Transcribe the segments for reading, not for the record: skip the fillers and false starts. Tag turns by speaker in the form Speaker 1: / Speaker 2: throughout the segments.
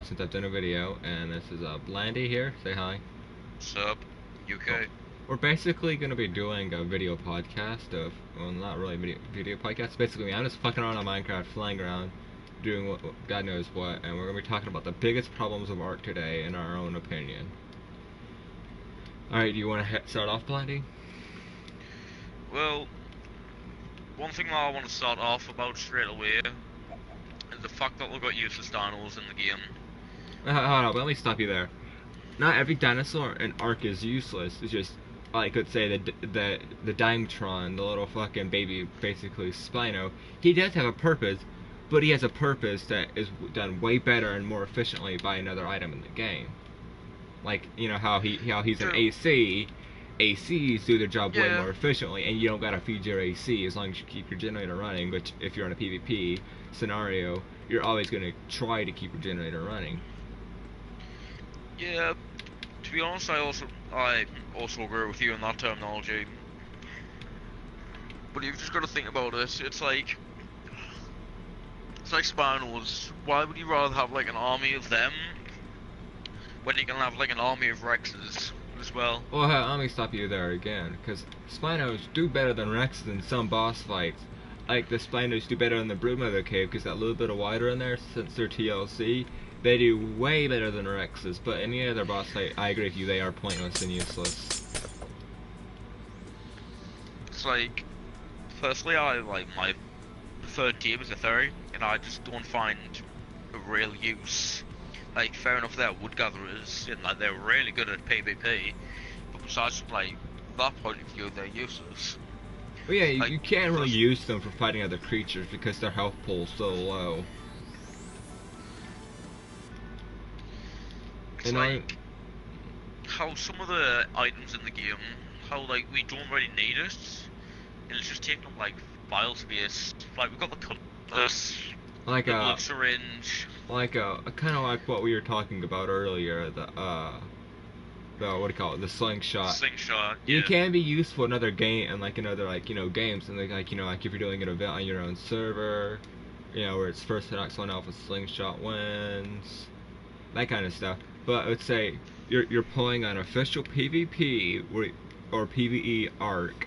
Speaker 1: since I've done a video, and this is Blandy here. Say hi.
Speaker 2: Sup,
Speaker 1: Oh.
Speaker 2: UK?
Speaker 1: We're basically going to be doing a video podcast of, well, not really video podcast. Basically, I'm just fucking around on Minecraft, flying around, doing what God knows what, and we're going to be talking about the biggest problems of art today in our own opinion. Alright, do you want to start off, Blandy?
Speaker 2: Well, one thing that I want to start off about straight away is the fact that we've got useless dinos in the game.
Speaker 1: Hold on, let me stop you there. Not every dinosaur in Ark is useless. It's just, I could say the Dimetron, the little fucking baby, basically Spino. He does have a purpose, but he has a purpose that is done way better and more efficiently by another item in the game. Like, you know how he's an AC. ACs do their job way more efficiently, and you don't gotta feed your AC as long as you keep your generator running. Which, if you're in a PvP scenario, you're always gonna try to keep your generator running.
Speaker 2: Yeah, to be honest, I also agree with you in that terminology. But you've just got to think about it. It's like Spinos. Why would you rather have like an army of them when you can have like an army of Rexes as well?
Speaker 1: Well, let me stop you there again, because Spinos do better than Rexes in some boss fights. Like, the Spinos do better in the Broodmother Cave, because that little bit of wider in there, since they're TLC, they do way better than Rexes, but any other boss fight, I agree with you, they are pointless and useless.
Speaker 2: It's like, personally, I like my preferred team is a Theri, and I just don't find a real use. Like, fair enough, they're wood gatherers, and like they're really good at PvP, but besides like that point of view, they're useless.
Speaker 1: Well, yeah,
Speaker 2: like,
Speaker 1: you can't really use them for fighting other creatures because their health pool is so low.
Speaker 2: It's like how some of the items in the game, how like we don't really need it, and it's just taking up like file space. Like we've got the cutlass,
Speaker 1: like
Speaker 2: the blood syringe,
Speaker 1: like kind of like what we were talking about earlier. The what do you call it? The slingshot.
Speaker 2: Slingshot. Yeah.
Speaker 1: It can be useful in other game and like in other games, and like like if you're doing an event on your own server, where it's first to knock someone out with slingshot wins, that kind of stuff. But let's say you're playing on official PvP or PvE Ark.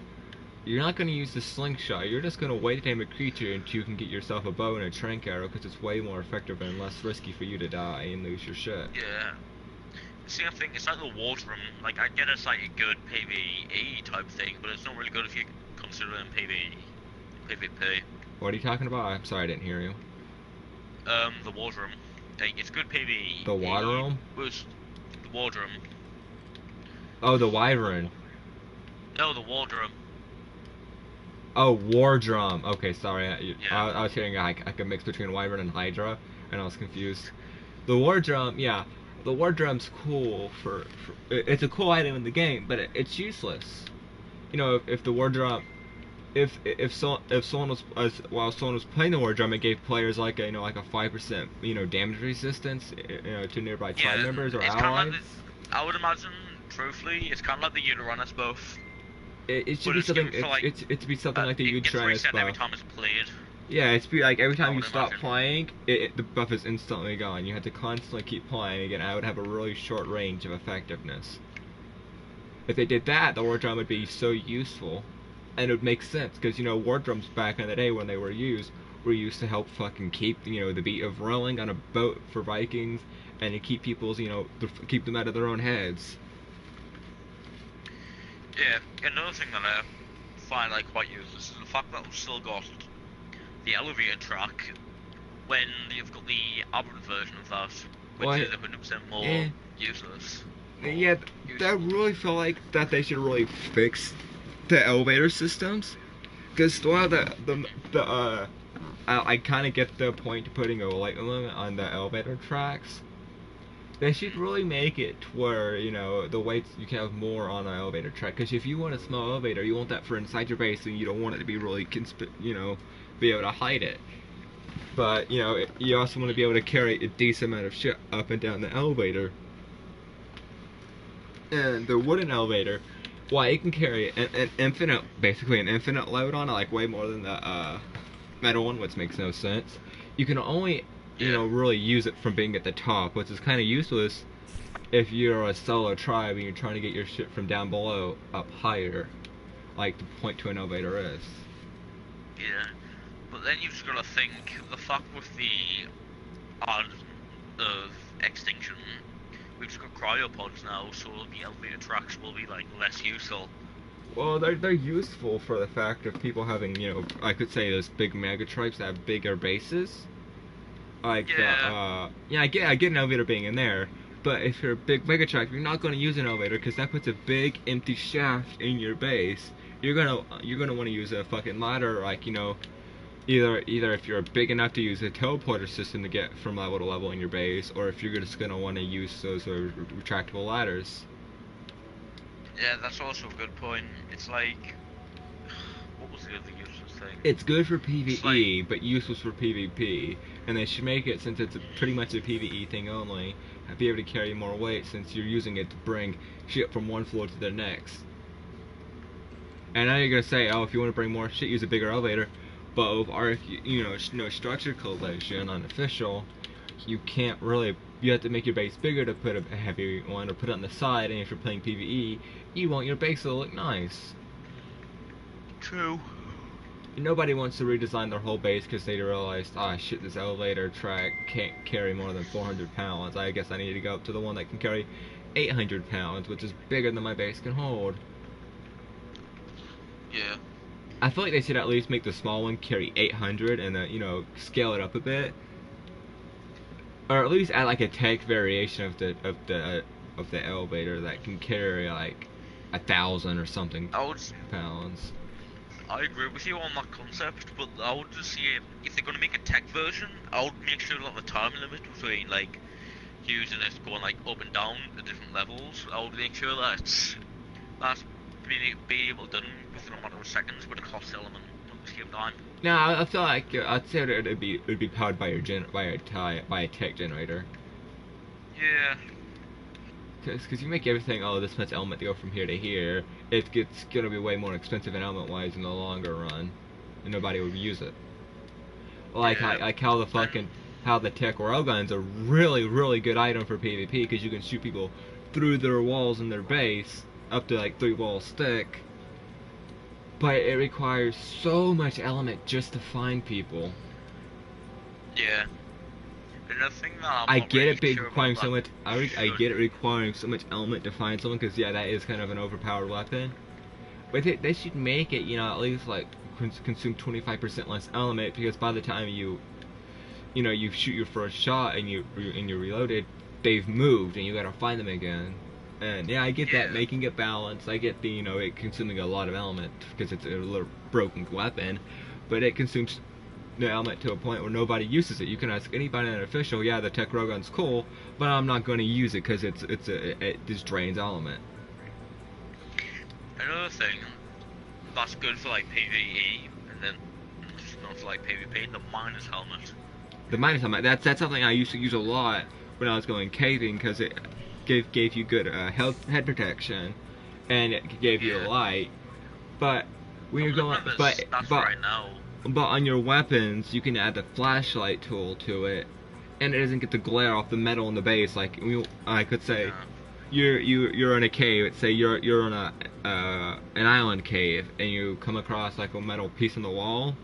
Speaker 1: You're not going to use the slingshot. You're just going to wait to tame a creature until you can get yourself a bow and a trank arrow, because it's way more effective and less risky for you to die and lose your shit.
Speaker 2: Yeah. Same thing. It's like the water room. Like I get it's like a good PvE type thing, but it's not really good if you consider it in PvP.
Speaker 1: What are you talking about? I'm sorry, I didn't hear you.
Speaker 2: The water room. Like, it's good PvE.
Speaker 1: The water room?
Speaker 2: The water room.
Speaker 1: Oh, the wyvern.
Speaker 2: No, the water room.
Speaker 1: Oh, war drum. Okay, sorry. I was hearing like a mix between wyvern and hydra, and I was confused. The war drum, yeah. The war drum's cool for it's a cool item in the game, but it's useless. If the war drum, if someone was while someone was playing the war drum, it gave players like a like a 5% damage resistance to nearby tribe members or allies.
Speaker 2: I would imagine, truthfully, it's kind of like the Uranus buff.
Speaker 1: It should be something. It's to be something like the Uranus buff.
Speaker 2: Every time it's played.
Speaker 1: Yeah, it's be like every time you stop playing, the buff is instantly gone. You have to constantly keep playing again. I would have a really short range of effectiveness. If they did that, the war drum would be so useful. And it would make sense, because, war drums back in the day when they were used to help fucking keep, the beat of rowing on a boat for Vikings, and to keep people's, keep them out of their own heads.
Speaker 2: Yeah, another thing that I find quite useless is the fact that we've still got the elevator track when you've got the aberrant version of that, which is 100% more useless.
Speaker 1: Yeah, I really feel like that they should really fix the elevator systems, because I kind of get the point to putting a light limit on the elevator tracks. They should really make it where the weights you can have more on an elevator track, because if you want a small elevator, you want that for inside your base, and you don't want it to be really be able to hide it. But you also want to be able to carry a decent amount of shit up and down the elevator. And the wooden elevator, well, it can carry basically an infinite load on it, like way more than the metal one, which makes no sense. You can only you know, really use it from being at the top, which is kind of useless if you're a solo tribe and you're trying to get your shit from down below up higher, like the point to an elevator is.
Speaker 2: Yeah, but then you've just got to think the fact with the art of extinction, we've just got cryopods now, so the elevator tracks will be like less useful.
Speaker 1: Well, they're useful for the fact of people having, you know, I could say those big mega tribes that have bigger bases. Like, yeah, I get an elevator being in there, but if you're a big mega tribe, you're not going to use an elevator because that puts a big empty shaft in your base. You're gonna want to use a fucking ladder, like, you know, either if you're big enough to use a teleporter system to get from level to level in your base, or if you're just gonna want to use those retractable ladders.
Speaker 2: Yeah, that's also a good point. It's like, what was the other useless thing?
Speaker 1: It's good for PvE, but useless for PvP, and they should make it, since it's pretty much a PvE thing only, be able to carry more weight since you're using it to bring shit from one floor to the next. And now you're gonna say, oh, if you want to bring more shit, use a bigger elevator. But with our, you know, no structure collision unofficial, you can't really. You have to make your base bigger to put a heavy one, or put it on the side. And if you're playing PvE, you want your base to look nice.
Speaker 2: True.
Speaker 1: Nobody wants to redesign their whole base because they realized, ah, shit, this elevator track can't carry more than 400 pounds. I guess I need to go up to the one that can carry 800 pounds, which is bigger than my base can hold.
Speaker 2: Yeah.
Speaker 1: I feel like they should at least make the small one carry 800 and then, you know, scale it up a bit, or at least add like a tech variation of the elevator that can carry like 1,000 or something pounds.
Speaker 2: I agree with you on that concept, but I would just see if they're gonna make a tech version, I would make sure that the time limit between like using it going like up and down at different levels, I would make sure that's be able to done within a matter of seconds with a cost element at the same time.
Speaker 1: No, I feel like I'd say it'd be powered by a tech generator.
Speaker 2: Yeah.
Speaker 1: Because you make everything, oh, this much element to go from here to here, it's gonna be way more expensive in element wise in the longer run, and nobody would use it. Like how the tech railgun's a really good item for PvP because you can shoot people through their walls in their base up to like 3 walls thick, but it requires so much element just to find people.
Speaker 2: Yeah. Another thing that
Speaker 1: I get it requiring so much. I get it requiring so much element to find someone because yeah, that is kind of an overpowered weapon. But they should make it, you know, at least like consume 25% less element because by the time you shoot your first shot and you're reloaded, they've moved and you gotta find them again. And yeah, I get that, making it balanced. I get the, you know, it consuming a lot of element because it's a little broken weapon, but it consumes the element to a point where nobody uses it. You can ask anybody in an official, yeah, the tech railgun's cool, but I'm not going to use it because it just drains element.
Speaker 2: Another thing that's good for like PvE and then just not for like PvP, the miner's helmet.
Speaker 1: The miner's helmet, that's something I used to use a lot when I was going caving because it gave you good head protection, and it gave you a light. But when you're going, but on your weapons, you can add the flashlight tool to it, and it doesn't get the glare off the metal in the base. Like I could say, you're in a cave. Let's say you're in an island cave, and you come across like a metal piece in the wall.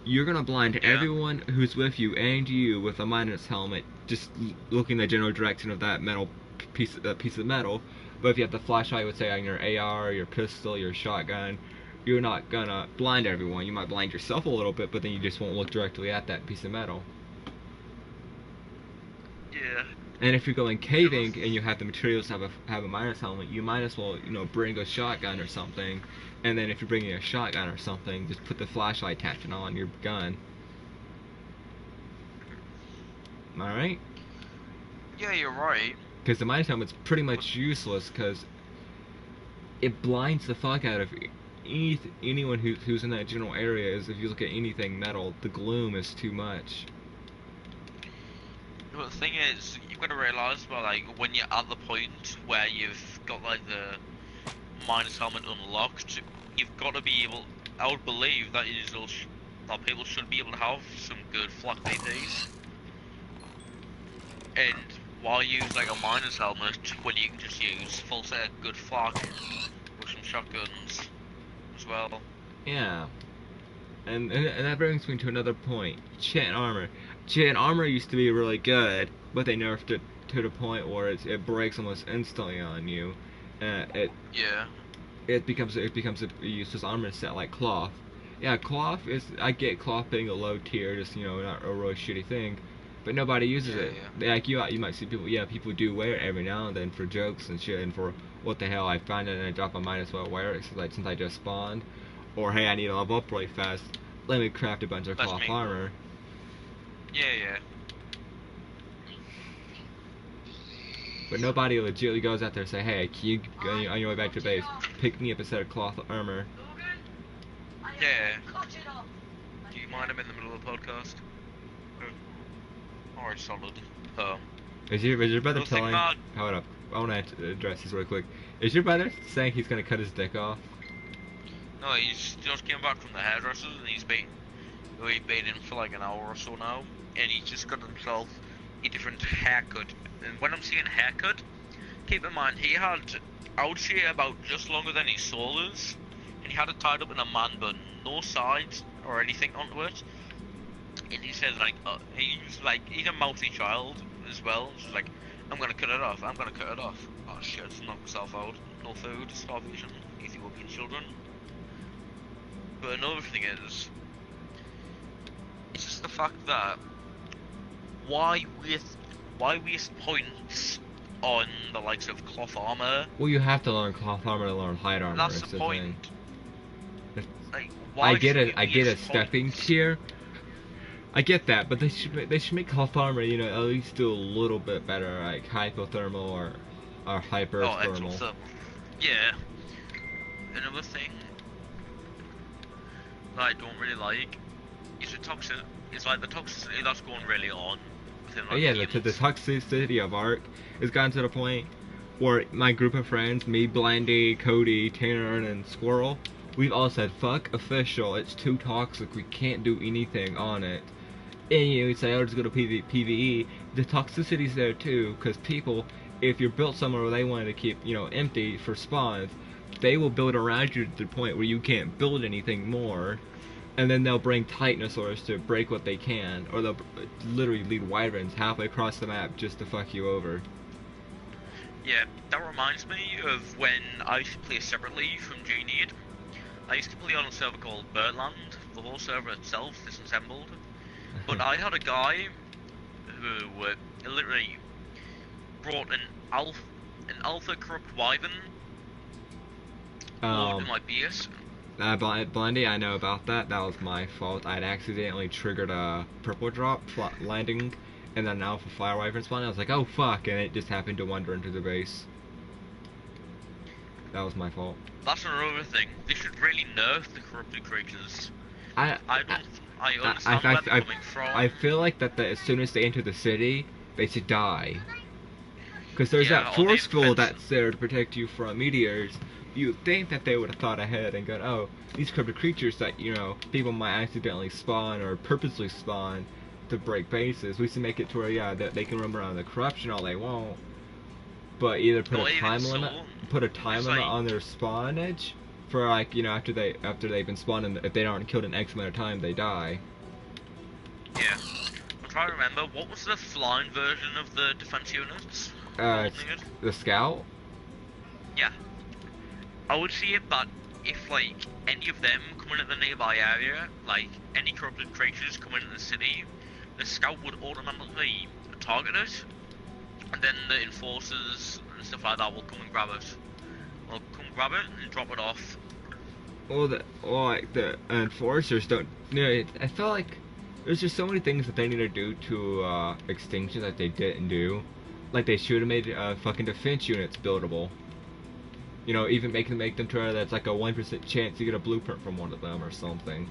Speaker 1: You're gonna blind everyone who's with you and you with a miner's helmet, just looking the general direction of that metal piece of metal. But if you have the flashlight, let's say on your AR, your pistol, your shotgun, you're not gonna blind everyone. You might blind yourself a little bit, but then you just won't look directly at that piece of metal.
Speaker 2: Yeah.
Speaker 1: And if you're going caving and you have the materials to have a miner's helmet, you might as well, you know, bring a shotgun or something. And then if you're bringing a shotgun or something, just put the flashlight attachment on your gun. Am I right?
Speaker 2: Yeah, you're right.
Speaker 1: Because the miner's helmet's pretty much useless because it blinds the fuck out of anyone who's in that general area. Is if you look at anything metal, the gloom is too much.
Speaker 2: But the thing is, you've got to realise, well, like when you're at the point where you've got like the miner's helmet unlocked, you've got to be able. I would believe that that people should be able to have some good flak PPs. And why use like a miner's helmet when you can just use full set good flak with some shotguns as well?
Speaker 1: Yeah. And that brings me to another point. Chain armor. Chain armor used to be really good, but they nerfed it to the point where it breaks almost instantly on you. It
Speaker 2: Yeah.
Speaker 1: it becomes a useless armor set like cloth. Yeah, cloth is, I get cloth being a low tier, just not a really shitty thing, but nobody uses it.
Speaker 2: Yeah.
Speaker 1: Like you might see people, yeah, people do wear it every now and then for jokes and shit, and for what the hell, I find it and I drop, I might as well wear it since I just spawned, or hey, I need to level up really fast. Let me craft a bunch of
Speaker 2: That's
Speaker 1: cloth
Speaker 2: me.
Speaker 1: armor.
Speaker 2: Yeah.
Speaker 1: But nobody legitimately goes out there and say, hey, can you, on your way back to base, pick me up a set of cloth armor.
Speaker 2: Yeah. Do you mind I'm in the middle of the podcast? Alright, solid.
Speaker 1: Is your brother
Speaker 2: Nothing
Speaker 1: telling?
Speaker 2: bad.
Speaker 1: Hold up, I want to address this real quick. Is your brother saying he's gonna cut his dick off?
Speaker 2: No, he's just came back from the hairdressers and he's been in for like an hour or so now, and he's just got himself a different haircut. And when I'm saying haircut, keep in mind he had, I would say, about just longer than his soul is, and he had it tied up in a man bun, no sides or anything onto it. And he says like, he's a mouthy child as well. She's like, I'm gonna cut it off. I'm gonna cut it off. Oh shit, knock myself out. No food, starvation, Ethiopian children. But another thing is, it's just the fact that why waste points on the likes of cloth armor?
Speaker 1: Well, you have to learn cloth armor to learn hide armor.
Speaker 2: That's the point.
Speaker 1: Thing.
Speaker 2: Like, why
Speaker 1: I get
Speaker 2: should
Speaker 1: I
Speaker 2: we
Speaker 1: get a
Speaker 2: waste
Speaker 1: stepping
Speaker 2: points?
Speaker 1: tier. I get that, but they should make cloth armor, at least do a little bit better, like hypothermal or hyperthermal.
Speaker 2: exothermal. Yeah. Another thing that I don't really like is the toxic. It's like the toxicity that's going really on within like
Speaker 1: Yeah,
Speaker 2: games.
Speaker 1: the toxicity of Ark has gotten to the point where my group of friends, me, Blandy, Cody, Tanner, and Squirrel, we've all said, fuck official, it's too toxic, we can't do anything on it. And you say, oh, just go to PvE. The toxicity's there too, because people, if you're built somewhere where they want to keep, empty for spawns, they will build around you to the point where you can't build anything more. And then they'll bring Titanosaurs to break what they can, or they'll literally lead Wyverns halfway across the map just to fuck you over.
Speaker 2: Yeah, that reminds me of when I used to play separately from Geniad. I used to play on a server called Birdland. The whole server itself disassembled. But I had a guy who literally brought an alpha corrupt wyvern loaded in my base.
Speaker 1: Blendy, I know about that. That was my fault. I'd accidentally triggered a purple drop landing, and then an alpha fire wyvern spawn. I was like, oh fuck, and it just happened to wander into the base. That was my fault.
Speaker 2: That's another thing. They should really nerf the corrupted creatures. I understand where they're coming from.
Speaker 1: I feel like that as soon as they enter the city, they should die. Because there's that force field that's there to protect you from meteors. You'd think that they would have thought ahead and gone, oh, these corrupted creatures that, people might accidentally spawn or purposely spawn to break bases. We should make it to where, yeah, that they can run around the corruption all they want. But either put a time limit on their spawnage for after they've been spawned, and if they aren't killed in X amount of time, they die.
Speaker 2: Yeah. I'm trying to remember, what was the flying version of the defense units?
Speaker 1: The scout?
Speaker 2: Yeah. I would see it, but if any of them come into the nearby area, like any corrupted creatures come into the city, the scout would automatically target it, and then the enforcers and stuff like that will come and grab it. They'll come grab it and drop it off.
Speaker 1: The enforcers don't. I felt like there's just so many things that they need to do to Extinction that they didn't do. Like they should have made fucking defense units buildable. Even make them to where that's like a 1% chance you get a blueprint from one of them or something.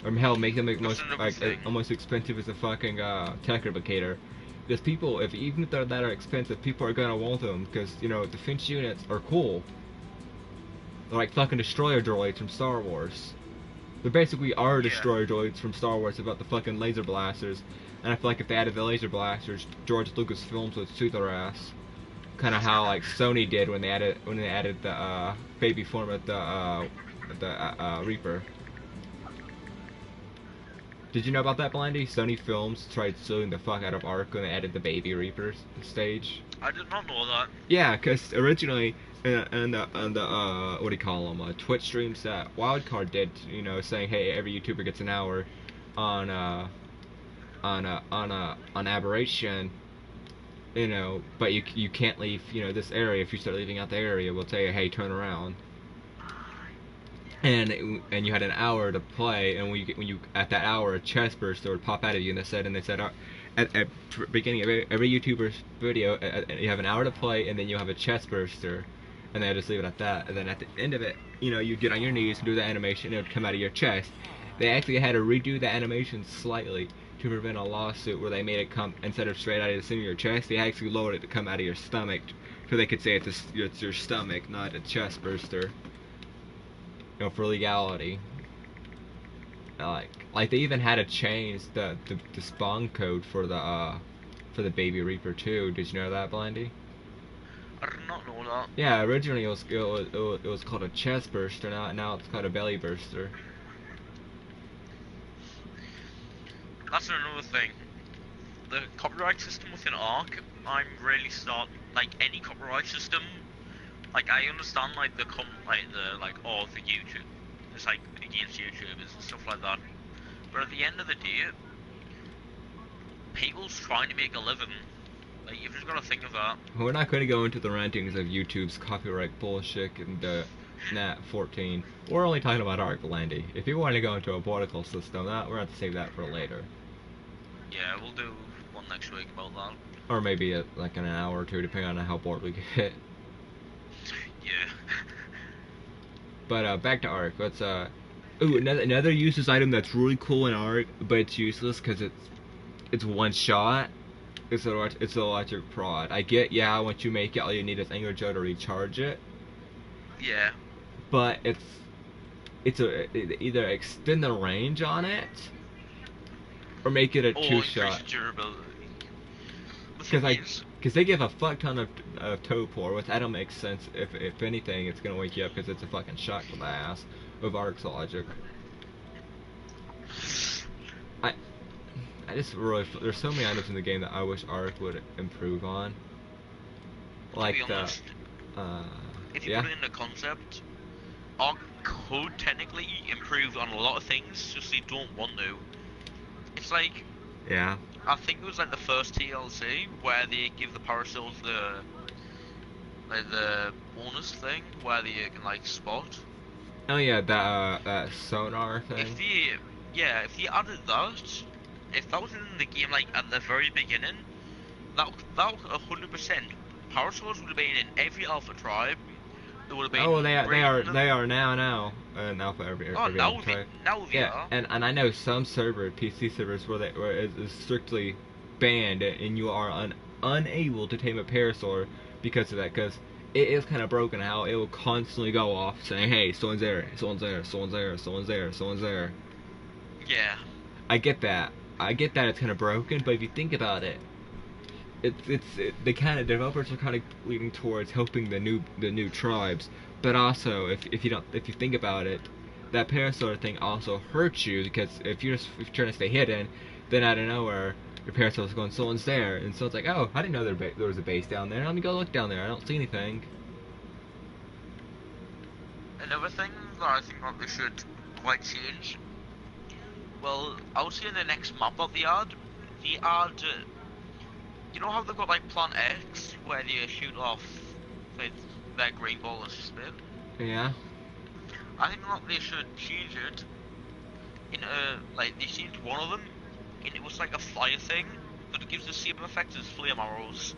Speaker 1: Or hell, make them almost expensive as a fucking tech replicator. Because people, even if they're that are expensive, people are gonna want them because defense units are cool. They're like fucking destroyer droids from Star Wars. They basically are destroyer droids from Star Wars without the fucking laser blasters And I feel like if they added the laser blasters, George Lucas Films would sue their ass. Kind of how like Sony did when they added the baby form of the Reaper. Did you know about that, Blindy? Sony Films tried suing the fuck out of Ark when they added the baby Reaper stage.
Speaker 2: I did not know that.
Speaker 1: Yeah, because originally, in the what do you call them, Twitch streams that Wildcard did, you know, saying, hey, every YouTuber gets an hour on Aberration, you know, but you can't leave, you know, this area. If you start leaving out the area, we'll tell you, hey, turn around. And you had an hour to play, and when you at that hour, a chest burster would pop out of you, and they said at the beginning of every YouTuber's video, you have an hour to play, and then you have a chest burster, and they just leave it at that. And then at the end of it, you know, you get on your knees and do the animation, and it would come out of your chest. They actually had to redo the animation slightly to prevent a lawsuit where they made it come, instead of straight out of the center of your chest, they actually lowered it to come out of your stomach, so they could say it's your stomach, not a chest burster. You know, for legality. Like they even had to change the spawn code for the baby Reaper too. Did you know that, Blindy?
Speaker 2: I did not know that.
Speaker 1: Yeah, originally it was called a chest burster. Now it's called a belly burster.
Speaker 2: That's another thing. The copyright system within Ark, I'm really like any copyright system. Like I understand like the YouTube, it's like against YouTubers and stuff like that. But at the end of the day, people's trying to make a living. Like you've just got to think of that.
Speaker 1: We're not going to go into the rantings of YouTube's copyright bullshit and Nat 14. We're only talking about Ark, Landy. If you want to go into a political system, we're going to have to save that for later.
Speaker 2: Yeah, we'll do one next week about that.
Speaker 1: Or maybe like in an hour or two, depending on how bored we get.
Speaker 2: Yeah.
Speaker 1: But back to Ark. Let's ooh, another useless item that's really cool in Ark, but it's useless because it's one shot. It's the electric prod. I get, yeah, once you make it, all you need is Anger Joe to recharge it.
Speaker 2: Yeah.
Speaker 1: But either extend the range on it or make it a two-shot.
Speaker 2: Durability.
Speaker 1: Because they give a fuck ton of Topor, which I don't make sense. If anything, it's gonna wake you up because it's a fucking shot to the ass of Ark's logic. I just really, there's so many items in the game that I wish Ark would improve on. Like
Speaker 2: honest, if you
Speaker 1: yeah.
Speaker 2: put it in the concept, Ark could technically improve on a lot of things, just they don't want to. It's like,
Speaker 1: yeah.
Speaker 2: I think it was like the first TLC where they give the Paracels the bonus thing where they can like spot.
Speaker 1: Oh yeah, that sonar thing.
Speaker 2: If they added that, if that was in the game like at the very beginning, that 100%. Paracels would have been in every Alpha tribe. They would have been.
Speaker 1: Oh, they are now in Alpha every
Speaker 2: now
Speaker 1: tribe.
Speaker 2: They are.
Speaker 1: And I know some PC servers where it's strictly banned and you are unable to tame a Parasaur because of that, because it is kind of broken how it will constantly go off saying, hey, someone's there, someone's there, someone's there, someone's there, someone's there.
Speaker 2: Yeah.
Speaker 1: I get that it's kind of broken, but if you think about it, the kind of developers are kind of leaning towards helping the new tribes, but also if you think about it, that Parasaur thing also hurts you, because if you're trying to stay hidden, then out of nowhere your Parasaur's going, someone's there, and so it's like, oh, I didn't know there was a base down there. Let me go look down there. I don't see anything.
Speaker 2: Another thing that I think that they should quite change. Well, I would say in the next map that they add, you know how they've got like Plant X, where they shoot off with their green ball and spit?
Speaker 1: Yeah.
Speaker 2: I think that they should change it into, like, they changed one of them, and it was like a fire thing, but it gives the same effect as flame arrows.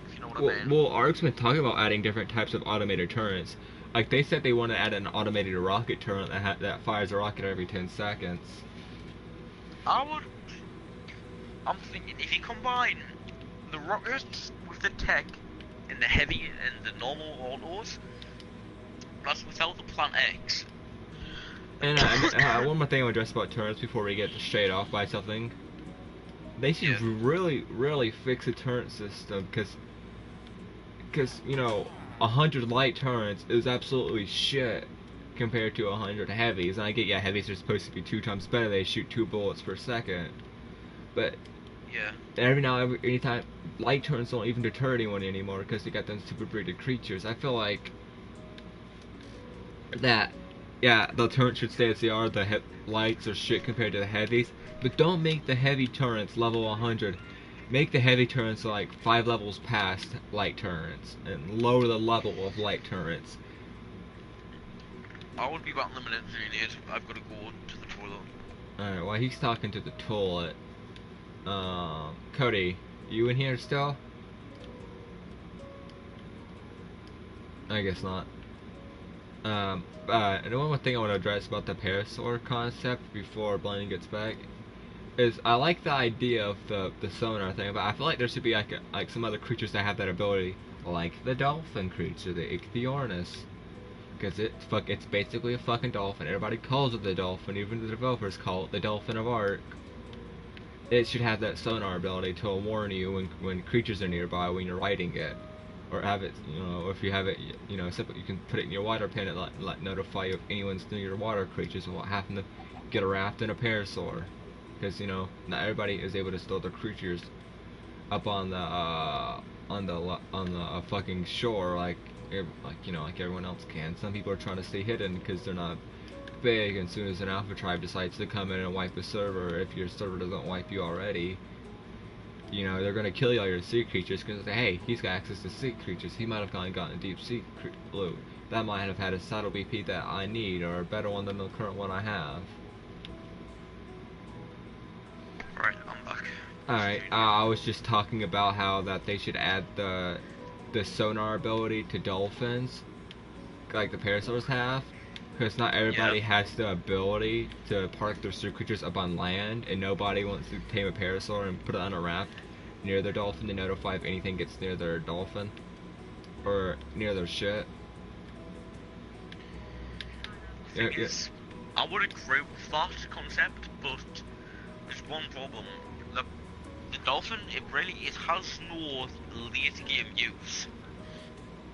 Speaker 2: If you know what I mean.
Speaker 1: Well, Ark's been talking about adding different types of automated turrets. Like, they said they want to add an automated rocket turret that fires a rocket every 10 seconds.
Speaker 2: I'm thinking, if you combine the rockets with the tech and the heavy and the normal autos, plus without the Plant X.
Speaker 1: And one more thing I want to address about turrets before we get straight off by something. they should
Speaker 2: Yeah.
Speaker 1: really fix the turret system, because you know, 100 light turrets is absolutely shit compared to 100 heavies. And I get, yeah, heavies are supposed to be 2 times better. They shoot 2 bullets per second, but
Speaker 2: Yeah.
Speaker 1: anytime, light turrets don't even deter anyone anymore because they got them super breeded creatures. I feel like that, yeah, the turrets should stay as they are. The lights are shit compared to the heavies, but don't make the heavy turrets level 100. Make the heavy turrets like 5 levels past light turrets, and lower the level of light turrets.
Speaker 2: I would be back in a minute if you need. I've got to go to the toilet.
Speaker 1: Alright, while he's talking to the toilet, Cody, you in here still? I guess not. And one more thing I want to address about the Parasaur concept before Blaine gets back is I like the idea of the sonar thing, but I feel like there should be like some other creatures that have that ability, like the dolphin creature, the Ichthyornis, because it's basically a fucking dolphin. Everybody calls it the dolphin, even the developers call it the Dolphin of Ark. It should have that sonar ability to warn you when creatures are nearby when you're riding it. Or have it, you know, if you have it, you know, simple, you can put it in your water pen and let notify you if anyone's near your water creatures and what happened to get a raft and a parasaur. Because, you know, not everybody is able to store their creatures up on the fucking shore like you know, like everyone else can. Some people are trying to stay hidden because they're not big, and as soon as an alpha tribe decides to come in and wipe the server, if your server doesn't wipe you already, you know, they're gonna kill all your sea creatures because they say, hey, he's got access to sea creatures. He might have gotten a deep sea loot. That might have had a saddle BP that I need, or a better one than the current one I have.
Speaker 2: Right, I'm back.
Speaker 1: Alright, I was just talking about how that they should add the sonar ability to dolphins, like the parasaurs have. Because not everybody has the ability to park their sea creatures up on land, and nobody wants to tame a parasaur and put it on a raft near their dolphin to notify if anything gets near their dolphin or near their shit.
Speaker 2: I would agree with that concept, but there's one problem. The dolphin, it has no late game use.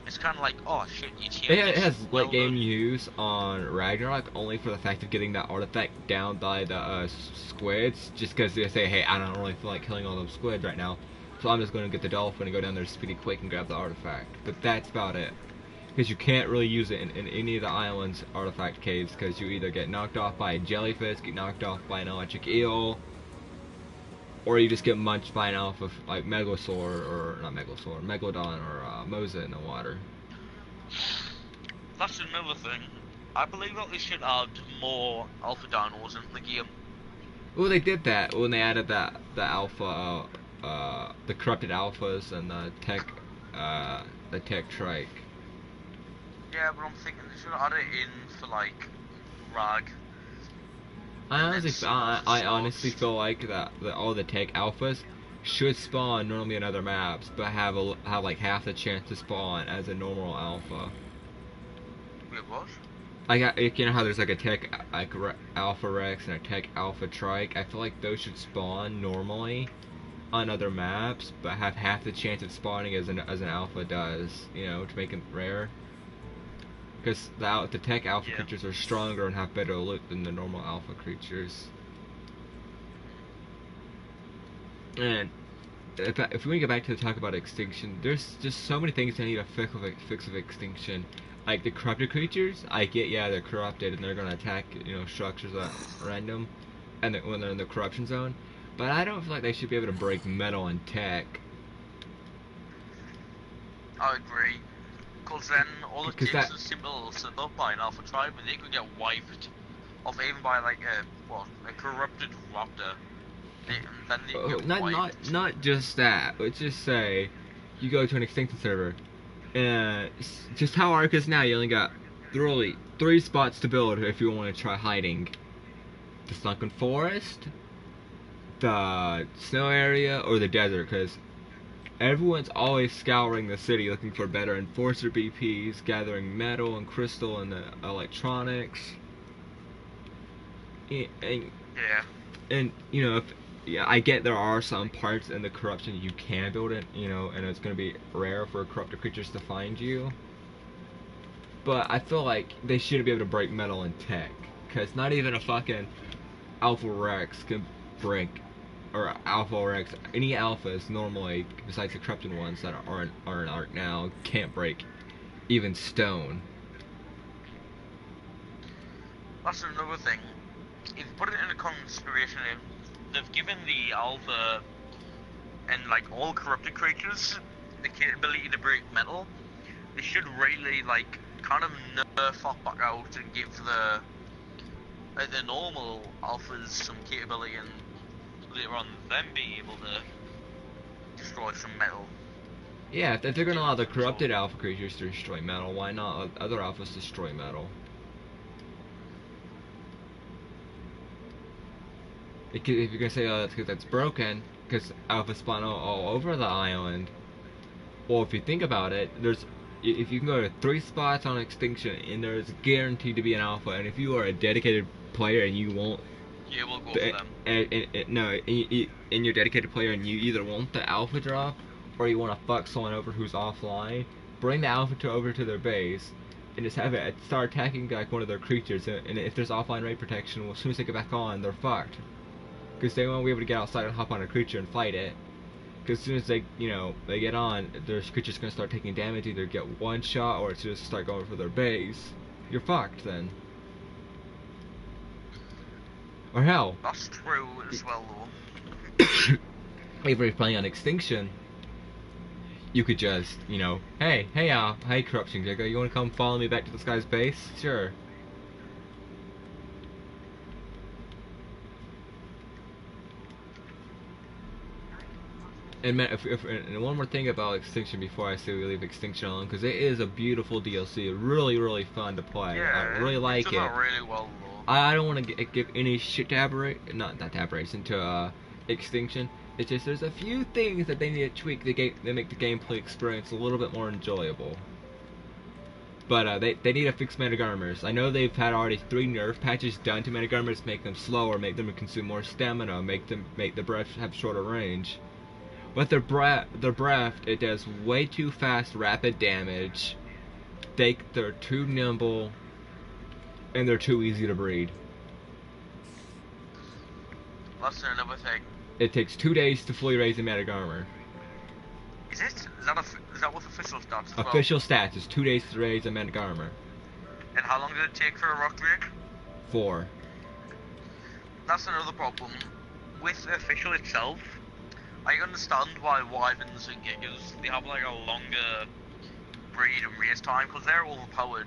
Speaker 2: It's kind of like, oh shit,
Speaker 1: it has late game use on Ragnarok only for the fact of getting that artifact down by the squids, just because they say, hey, I don't really feel like killing all those squids right now, so I'm just going to get the dolphin and go down there speedy quick and grab the artifact. But that's about it, because you can't really use it in any of the island's artifact caves, because you either get knocked off by a jellyfish, get knocked off by an electric eel, or you just get munched by an alpha, like Megalodon, or Moza in the water.
Speaker 2: That's another thing. I believe that they should add more alpha dinos into the game.
Speaker 1: Well, they did that when they added the alpha, the corrupted alphas and the tech trike.
Speaker 2: Yeah, but I'm thinking they should add it in for like Rag.
Speaker 1: I honestly feel like that all the tech alphas should spawn normally in other maps, but have like half the chance to spawn as a normal alpha.
Speaker 2: Wait, what?
Speaker 1: You know how there's like a tech like alpha rex and a tech alpha trike. I feel like those should spawn normally on other maps, but have half the chance of spawning as an alpha does. You know, to make it rare. Because the tech alpha creatures are stronger and have better loot than the normal alpha creatures. And if we get back to the talk about extinction, there's just so many things that need a fix of extinction. Like the corrupted creatures, I get, yeah, they're corrupted and they're gonna attack, you know, structures at random, and when they're in the corruption zone. But I don't feel like they should be able to break metal and tech.
Speaker 2: I agree. Because then all it takes is a simple setup by an alpha tribe, and they could get wiped off even by like a corrupted raptor. Then they get wiped.
Speaker 1: Not just that. Let's just say you go to an extinction server, and just how Ark is now, you only got really 3 spots to build if you want to try hiding: the sunken forest, the snow area, or the desert. Because everyone's always scouring the city looking for better enforcer BPs, gathering metal and crystal and the electronics. And you know, yeah, I get there are some parts in the corruption you can build it, you know, and it's gonna be rare for corrupted creatures to find you. But I feel like they should be able to break metal and tech, cause not even a fucking Alpha Rex can break, or Alpha Rex, any alphas normally, besides the corrupted ones that are in Arc now, can't break even stone.
Speaker 2: That's another thing. If you put it in a consideration, if they've given the Alpha and like all corrupted creatures the capability to break metal, they should really like kind of nerf that back out and give the normal alphas some capability, and later on them being able to destroy some metal.
Speaker 1: Yeah, if they're gonna allow the corrupted alpha creatures to destroy metal, why not let other alphas destroy metal? If you're gonna say, oh, that's because that's broken, because alpha spawn all over the island. Well, if you think about it, if you can go to 3 spots on extinction, and there's guaranteed to be an alpha, and if you are a dedicated player and you won't,
Speaker 2: yeah, we'll go for them.
Speaker 1: And you're a dedicated player and you either want the alpha drop, or you want to fuck someone over who's offline, bring the alpha over to their base, and just have it start attacking like one of their creatures. And if there's offline raid protection, well, as soon as they get back on, they're fucked. Because they won't be able to get outside and hop on a creature and fight it. Because as soon as they, they get on, their creature's gonna start taking damage, either get one shot or it's just start going for their base. You're fucked then. Or hell.
Speaker 2: That's true as well, though.
Speaker 1: If you're playing on extinction, you could just, hey, Corruption Digger, you wanna come follow me back to this guy's base? Sure. And man, and one more thing about Extinction before I say we leave Extinction alone, because it is a beautiful DLC, really, really fun to play.
Speaker 2: Yeah,
Speaker 1: I really like it.
Speaker 2: Really well,
Speaker 1: I don't want to give any shit to Aberration, to Extinction. It's just there's a few things that they need to tweak that make the gameplay experience a little bit more enjoyable. But they need to fix Metagarmers. I know they've had already 3 nerf patches done to Metagarmers, make them slower, make them consume more stamina, make the breath have shorter range. But their breath, it does way too fast, rapid damage. They're too nimble, and they're too easy to breed.
Speaker 2: That's another thing.
Speaker 1: It takes 2 days to fully raise a Metagarmer.
Speaker 2: Is it? Is that what official stats?
Speaker 1: Official stats is 2 days to raise a Metagarmer.
Speaker 2: And how long did it take for a rock drake?
Speaker 1: 4.
Speaker 2: That's another problem with the official itself. I understand why Wyverns and Gigas, they have like a longer breed and race time because they're overpowered.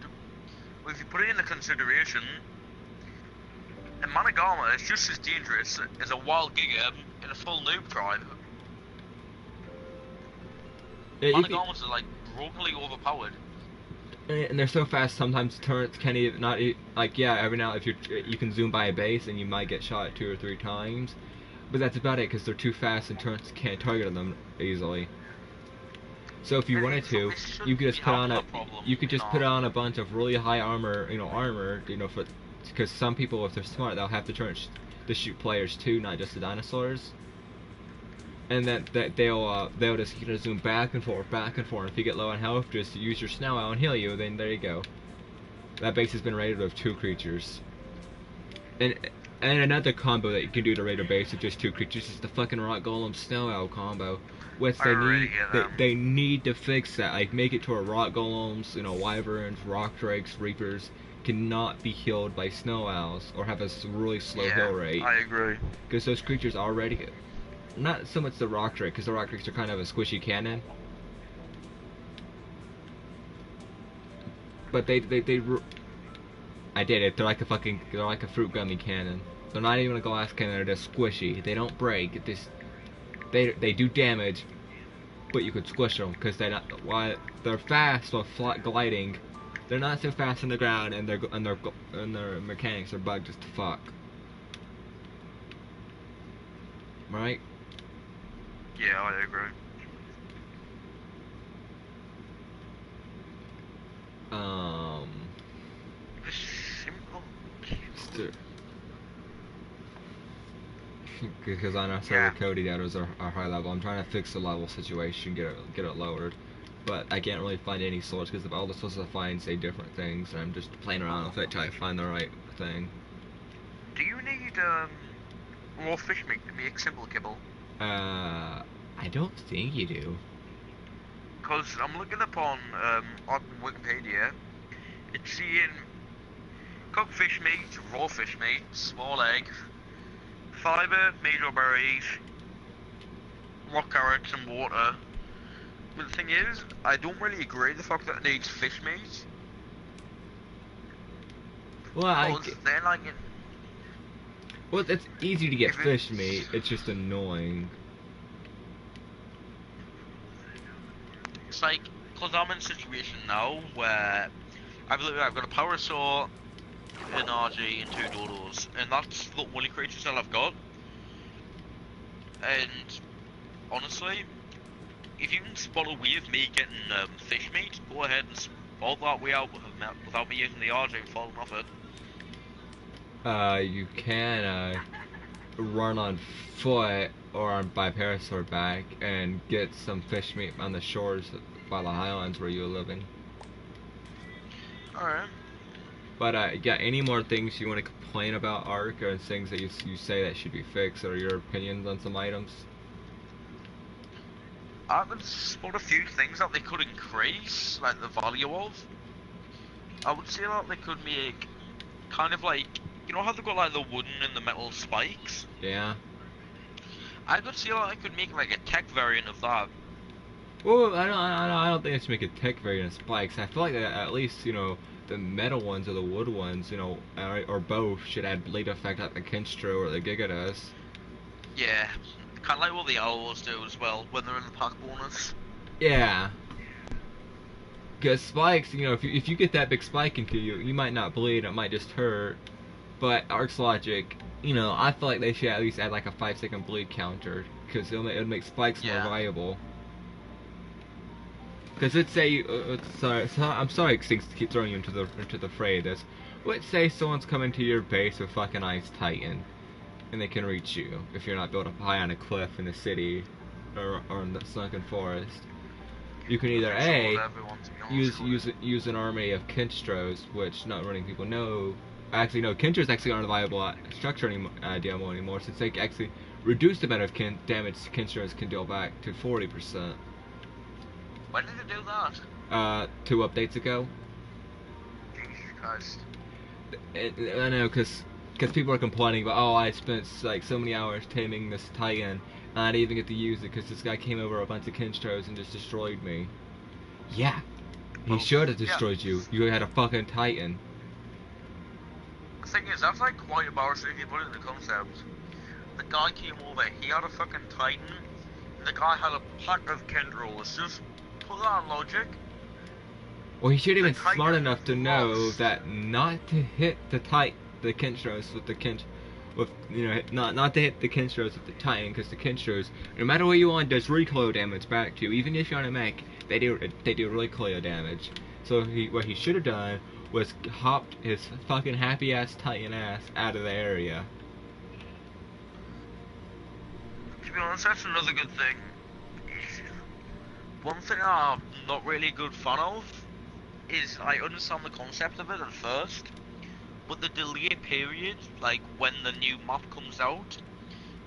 Speaker 2: But if you put it into consideration, a Managarma is just as dangerous as a wild Giga in a full noob tribe. Managarmas are like brutally overpowered.
Speaker 1: And they're so fast. Sometimes turrets can't even every now if you can zoom by a base and you might get shot 2 or 3 times. But that's about it, because they're too fast and turrets can't target them easily. So if you wanted to, you could just put on a bunch of really high armor, because some people, if they're smart, they'll have the turrets to shoot players too, not just the dinosaurs. And they'll just zoom back and forth. If you get low on health, just use your Snow Owl and heal you. Then there you go. That base has been raided with 2 creatures. And another combo that you can do to raid a base with just 2 creatures is the fucking Rock Golem Snow Owl combo. Which they need to fix that. Like, make it to where Rock Golems, Wyverns, Rock Drakes, Reapers cannot be healed by Snow Owls or have a really slow heal rate.
Speaker 2: I agree.
Speaker 1: Because those creatures already, not so much the Rock Drake, because the Rock Drakes are kind of a squishy cannon. But I did it. They're like a fruit gummy cannon. They're not even a glass cannon. They're just squishy. They don't break. They do damage, but you could squish them because while they're fast while gliding, they're not so fast on the ground, and their mechanics are bugged as fuck. Right?
Speaker 2: Yeah, I agree.
Speaker 1: because I know server Cody data's are high level. I'm trying to fix the level situation, get it lowered, but I can't really find any source because all the sources I find say different things, and I'm just playing around with it trying to find the right thing.
Speaker 2: Do you need raw fish meat to make simple kibble?
Speaker 1: I don't think you do.
Speaker 2: Because I'm looking up on Wikipedia. It's seeing cooked fish meat, raw fish meat, small egg, fibre, meat berries, rock carrots and water. But the thing is, I don't really agree with the fact that it needs fish meat.
Speaker 1: Well,
Speaker 2: they're like
Speaker 1: well, it's easy to get fish meat. It's just annoying.
Speaker 2: It's like, cause I'm in a situation now where I've got a power saw, an RG, and 2 dodos, and that's the only creatures that I've got. And honestly, if you can spot a way of me getting fish meat, go ahead and spot that way out without me using the RG and falling off it.
Speaker 1: You can run on foot or by parasaur back and get some fish meat on the shores by the highlands where you're living.
Speaker 2: Alright.
Speaker 1: But yeah, any more things you want to complain about Ark, or things that you say that should be fixed, or your opinions on some items?
Speaker 2: I would spot a few things that they could increase, like the value of. I would say that they could make kind of like, you know how they've got like the wooden and the metal spikes?
Speaker 1: Yeah.
Speaker 2: I could see that they could make like a tech variant of that.
Speaker 1: Well, I don't think they should make a tech variant of spikes. I feel like that at least, you know, the metal ones or the wood ones, you know, or both should add blade effect like the Kinstro or the Giga does.
Speaker 2: Yeah, kind of like what the Owls do as well when they're in the pack bonus.
Speaker 1: Yeah. Because spikes, you know, if you get that big spike into you, you might not bleed, it might just hurt. But Ark's logic, you know, I feel like they should at least add like a 5-second bleed counter, because it'll make spikes more viable. Because let's say, I'm sorry to keep throwing you into the fray of this. Let's say someone's coming to your base with fucking Ice Titan, and they can reach you if you're not built up high on a cliff in the city, or in the sunken forest. You can either use an army of Kinstros, which not many people know. Actually, no, Kinstros actually aren't a viable structure anymore, since they actually reduce the amount of damage Kinstros can deal back to 40%.
Speaker 2: When did it do that?
Speaker 1: 2 updates ago.
Speaker 2: Jesus Christ.
Speaker 1: I know, because people are complaining about, oh, I spent like so many hours taming this Titan, and I didn't even get to use it because this guy came over a bunch of Kinstros and just destroyed me. Yeah, he should have destroyed you. You had a fucking Titan.
Speaker 2: The thing is, that's like quite embarrassing if you put it in the concept. The guy came over, he had a fucking Titan, and the guy had a pack of Kindrels. Just put that on logic.
Speaker 1: Well, he should have been smart enough to know that not to hit the Kinstros with not to hit the Kinstros with the Titan, because the Kinstros, no matter what you want, does recoil damage back to you. Even if you're on a mech, they do recoil damage. So what he should have done was hopped his fucking happy ass Titan ass out of the area.
Speaker 2: To be honest, that's another good thing. One thing I'm not really a good fan of is I understand the concept of it at first, but the delay period, like when the new map comes out,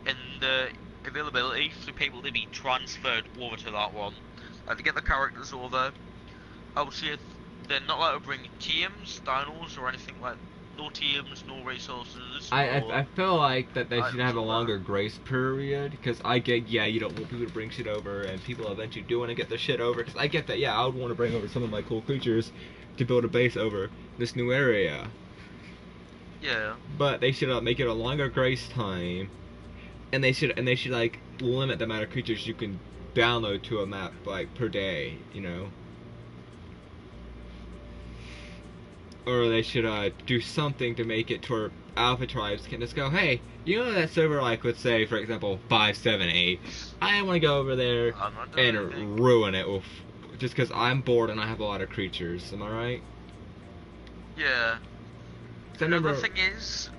Speaker 2: and the availability for people to be transferred over to that one, like to get the characters over, I would say they're not allowed to bring TMs, dinos, or anything like no TMs, no resources.
Speaker 1: I feel like that they should have a longer grace period, because I get, yeah, you don't want people to bring shit over, and people eventually do want to get their shit over, because I get that, yeah, I would want to bring over some of my cool creatures to build a base over this new area.
Speaker 2: Yeah.
Speaker 1: But they should make it a longer grace time, and they should like limit the amount of creatures you can download to a map like per day, you know. Or they should do something to make it to where alpha tribes can just go, hey, you know that server, like, let's say, for example, 578, I want to go over there and ruin it with, just because I'm bored and I have a lot of creatures, am I right?
Speaker 2: Yeah. Another thing is,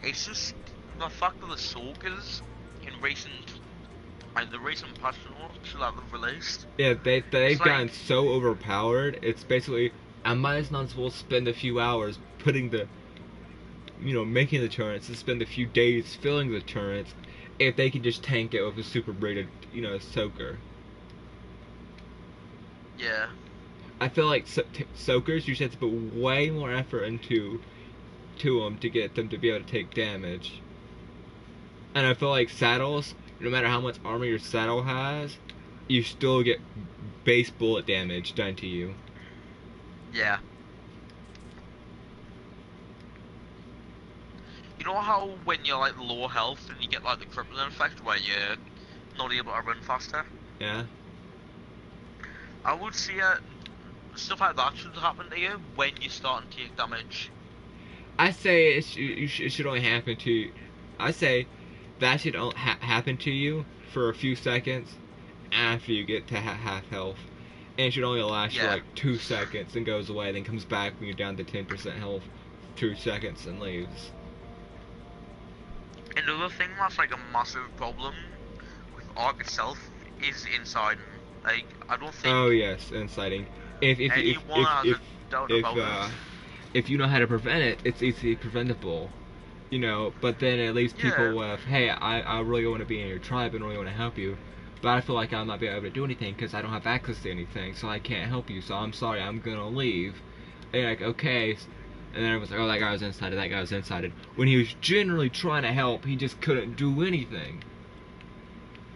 Speaker 2: It's just the fact that the Soakers in recent, like the recent patch notes that they've released.
Speaker 1: Yeah, they've
Speaker 2: It's
Speaker 1: gotten
Speaker 2: like,
Speaker 1: so overpowered. It's basically I might as well spend a few hours putting the, making the turrets and spend a few days filling the turrets if they can just tank it with a super braided, soaker.
Speaker 2: yeah,
Speaker 1: I feel like soakers you should have to put way more effort into to them to get them to be able to take damage. And I feel like saddles, no matter how much armor your saddle has, you still get base bullet damage done to you.
Speaker 2: yeah. You know how when you're like low health and you get like the crippling effect where you're not able to run faster?
Speaker 1: Yeah.
Speaker 2: I would see stuff like that should happen to you when you start to take damage.
Speaker 1: I say it should only happen to you. I say that should happen to you for a few seconds after you get to half health. And it should only last you like 2 seconds and goes away, then comes back when you're down to 10% health, 2 seconds and leaves.
Speaker 2: Another thing that's like a massive problem with Ark itself is inciting. Like, I don't think.
Speaker 1: Oh yes, inciting. If you know how to prevent it, it's easily preventable. But then it leaves people with, hey, I really want to be in your tribe and really want to help you, but I feel like I'm not being able to do anything because I don't have access to anything, so I can't help you. So I'm sorry, I'm gonna leave. And you're like, okay. And then everyone's like, oh, that guy was incited, that guy was incited. When he was generally trying to help, he just couldn't do anything.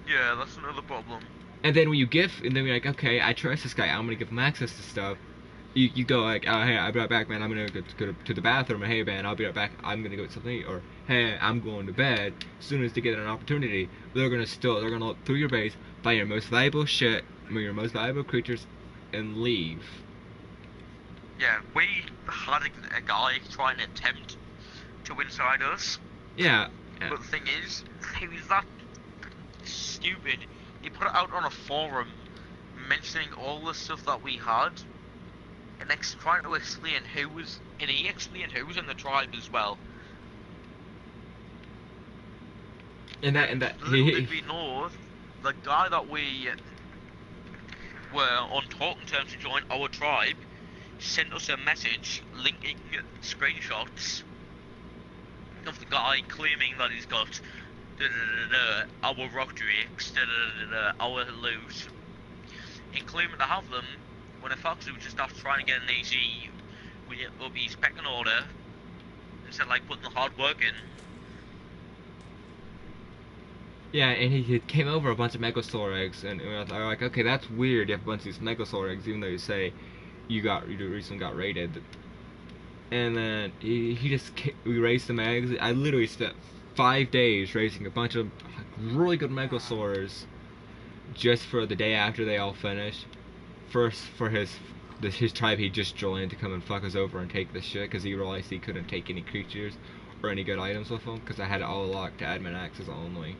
Speaker 2: Yeah, that's another problem.
Speaker 1: And then when you and then you're like, okay, I trust this guy, I'm gonna give him access to stuff. You go like, oh, hey, I'll be right back, man, I'm gonna go to the bathroom, or hey, man, I'll be right back, I'm gonna go get something to eat, or hey, I'm going to bed, as soon as they get an opportunity. They're gonna look through your base, find your most valuable shit, your most valuable creatures, and leave.
Speaker 2: Yeah, we had a guy try and attempt to incite us.
Speaker 1: Yeah.
Speaker 2: But the thing is, he was that stupid. He put it out on a forum mentioning all the stuff that we had and trying to explain who was, and he explained who was in the tribe as well.
Speaker 1: And that
Speaker 2: little did we know, the guy that we were on talking terms to join our tribe sent us a message linking screenshots of the guy claiming that he's got our rock drakes, our loot, and claiming to have them, when in fact he was just after trying to get an easy up his pecking order instead of like putting the hard work in.
Speaker 1: Yeah, and he came over a bunch of Megasaur eggs, and we were like, okay, that's weird. You have a bunch of these Megasaur eggs, even though you say you recently got raided. And then we raised some eggs. I literally spent 5 days raising a bunch of really good Megasaurs just for the day after they all finished. First for his tribe he just joined to come and fuck us over and take the shit because he realized he couldn't take any creatures or any good items with him because I had it all locked to admin access only.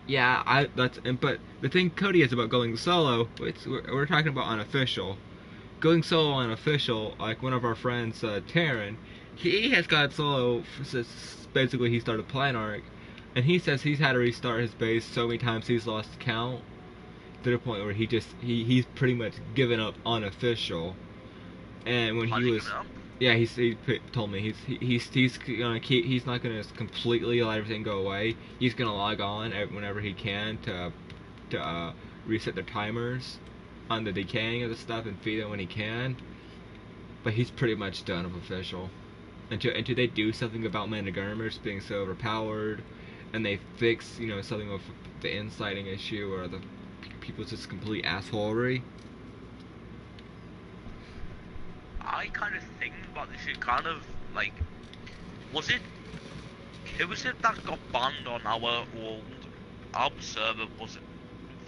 Speaker 1: Yeah, but the thing Cody is about going solo, we're talking about unofficial. Going solo unofficial, like one of our friends, Taryn, he has gone solo since basically he started playing Ark, and he says he's had to restart his base so many times he's lost count, to the point where he's pretty much given up unofficial. And when he was, yeah, he told me he's gonna he's not gonna completely let everything go away. He's gonna log on whenever he can to reset their timers on the decaying of the stuff and feed it when he can. But he's pretty much done with official until they do something about Managurmers being so overpowered, and they fix something with the inciting issue or the people's just complete assholery.
Speaker 2: I kind of think about this shit kind of like, who was it that got banned on our old Alp server? Was it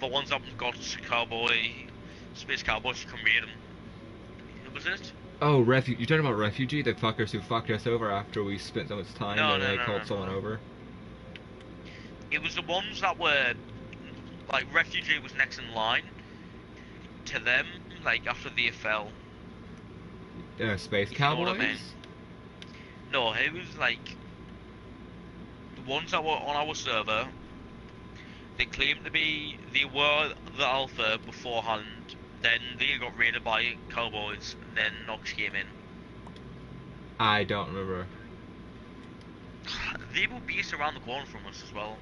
Speaker 2: the ones that got Space Cowboys to come raid them? Was it?
Speaker 1: Oh, you're talking about Refugee, the fuckers who fucked us over after we spent so much time and they called someone over?
Speaker 2: It was the ones that were like Refugee was next in line to them, like after the fell.
Speaker 1: Space
Speaker 2: If you know what I
Speaker 1: Cowboys.
Speaker 2: mean. No, it was like the ones that were on our server. They claimed to be they were the alpha beforehand. Then they got raided by Cowboys. And then Nox came in.
Speaker 1: I don't remember.
Speaker 2: They were based around the corner from us as well.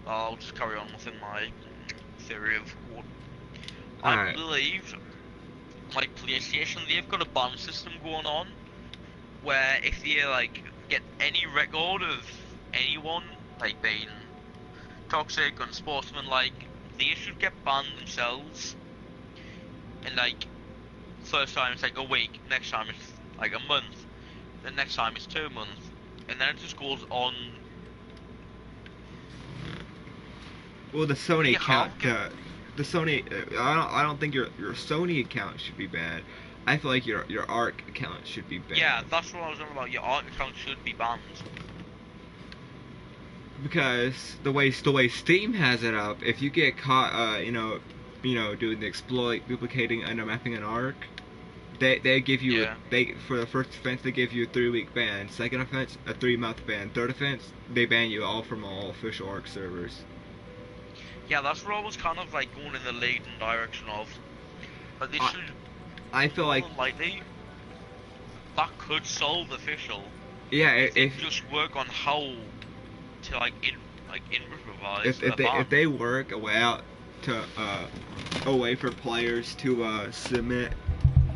Speaker 2: I'll just carry on within my theory of what I
Speaker 1: Alright.
Speaker 2: believe. Like PlayStation, they've got a ban system going on where if you like get any record of anyone like being toxic, unsportsmanlike, they should get banned themselves. And like, first time it's like a week, next time it's like a month, the next time it's 2 months, and then it just goes on.
Speaker 1: Well, the Sony
Speaker 2: You
Speaker 1: account,
Speaker 2: have
Speaker 1: the Sony. I don't think your Sony account should be banned. I feel like your Arc account should be banned.
Speaker 2: Yeah, that's what I was on about. Your art account should be banned.
Speaker 1: Because the way Steam has it up, if you get caught, doing the exploit, duplicating, undermapping an Arc, they give you
Speaker 2: Yeah.
Speaker 1: for the first offense they give you a 3-week ban. Second offense, a 3-month ban. Third offense, they ban you all from all official Arc servers.
Speaker 2: Yeah, that's what I was kind of like going in the leading direction of. But they should.
Speaker 1: I feel
Speaker 2: more
Speaker 1: like
Speaker 2: than likely, that could solve official.
Speaker 1: yeah,
Speaker 2: If just work on how to improvise
Speaker 1: if they work a way out to a way for players to submit,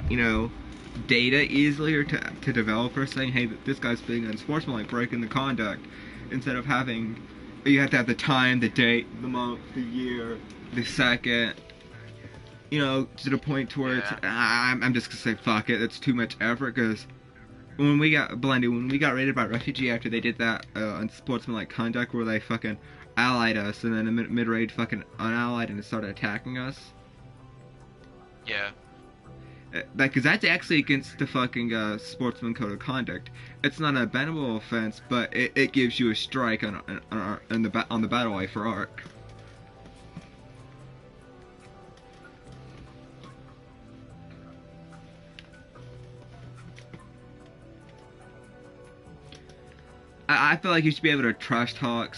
Speaker 1: data easily or to developers saying, hey, this guy's being unsportsmanlike, breaking the conduct, instead of having you have to have the time, the date, the month, the year, the second. To the point to where it's I'm just gonna say fuck it. It's too much effort because when we got raided by Refugee after they did that unsportsmanlike conduct where they fucking allied us and then mid-raid fucking unallied and started attacking us.
Speaker 2: Yeah.
Speaker 1: Because that's actually against the fucking sportsman code of conduct. It's not a bannable offense, but it gives you a strike on the battle eye for Arc. I feel like you should be able to trash talk,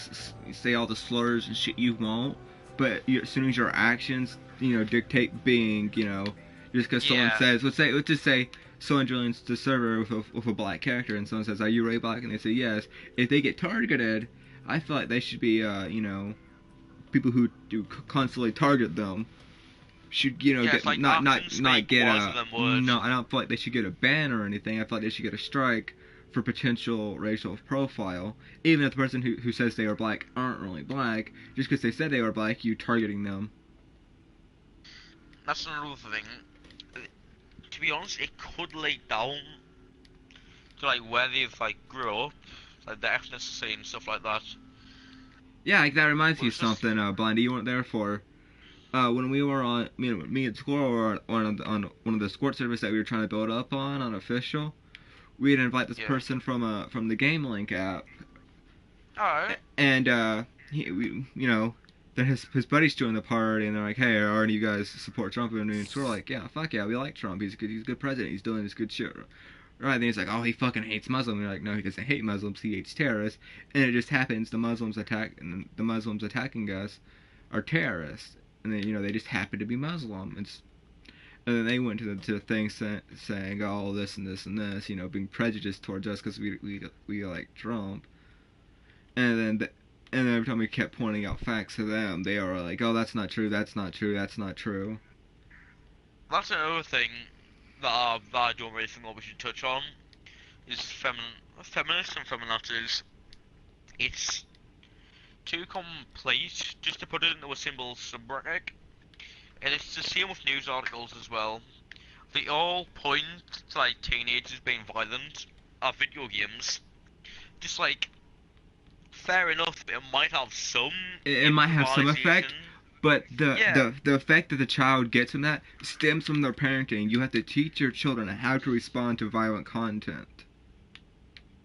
Speaker 1: say all the slurs and shit you want, but as soon as your actions, dictate being, just because someone says, let's just say someone joins the server with a black character and someone says, are you really black? And they say yes. If they get targeted, I feel like they should be, people who do constantly target them should, get,
Speaker 2: like
Speaker 1: not get
Speaker 2: a,
Speaker 1: no, I don't feel like they should get a ban or anything. I feel like they should get a strike for potential racial profile, even if the person who says they are black aren't really black, just because they said they were black, you targeting them.
Speaker 2: That's another thing. To be honest, it could lay down to like where they've like grew up, like the ethnicity and stuff like that.
Speaker 1: Yeah, like that reminds me of something, Blondie, you weren't there for. When we were on, me and Squirrel were on one of the Squirt servers that we were trying to build up on official. We'd invite this person from the GameLink app.
Speaker 2: Alright.
Speaker 1: And then his buddies joined the party, and they're like, "Hey, aren't you guys support Trump?" And we're like, "Yeah, fuck yeah, we like Trump. He's a good president. He's doing this good shit." Right? And he's like, "Oh, he fucking hates Muslims." And we're like, "No, he doesn't hate Muslims. He hates terrorists." And it just happens the Muslims attacking us are terrorists, and then they just happen to be Muslim. And then they went to the thing saying, "Oh, this and this and this," being prejudiced towards us because we like Trump. And then every time we kept pointing out facts to them, they were like, "Oh, that's not true. That's not true. That's not true."
Speaker 2: That's another thing that I don't really think what we should touch on is feminists and feminazis. It's too complete just to put it into a simple subreddit. And it's the same with news articles as well. They all point to like teenagers being violent at video games. Just like, fair enough, it might have some.
Speaker 1: It might have some effect, but the effect that the child gets from that stems from their parenting. You have to teach your children how to respond to violent content.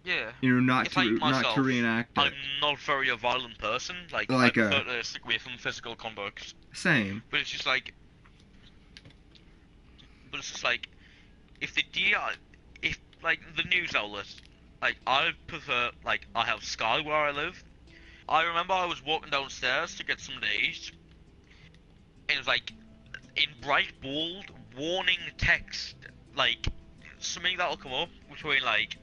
Speaker 2: Yeah.
Speaker 1: You know, not
Speaker 2: It's like
Speaker 1: to
Speaker 2: myself.
Speaker 1: reenact
Speaker 2: I'm
Speaker 1: it.
Speaker 2: not very a violent person. Like I
Speaker 1: Like
Speaker 2: prefer to stick away from physical conduct.
Speaker 1: same.
Speaker 2: But it's just like, but it's just like, if the DI, if like the news outlet, like I prefer, like I have Sky where I live. I remember I was walking downstairs to get something to eat, and it was like in bright bold warning text, like something that'll come up between like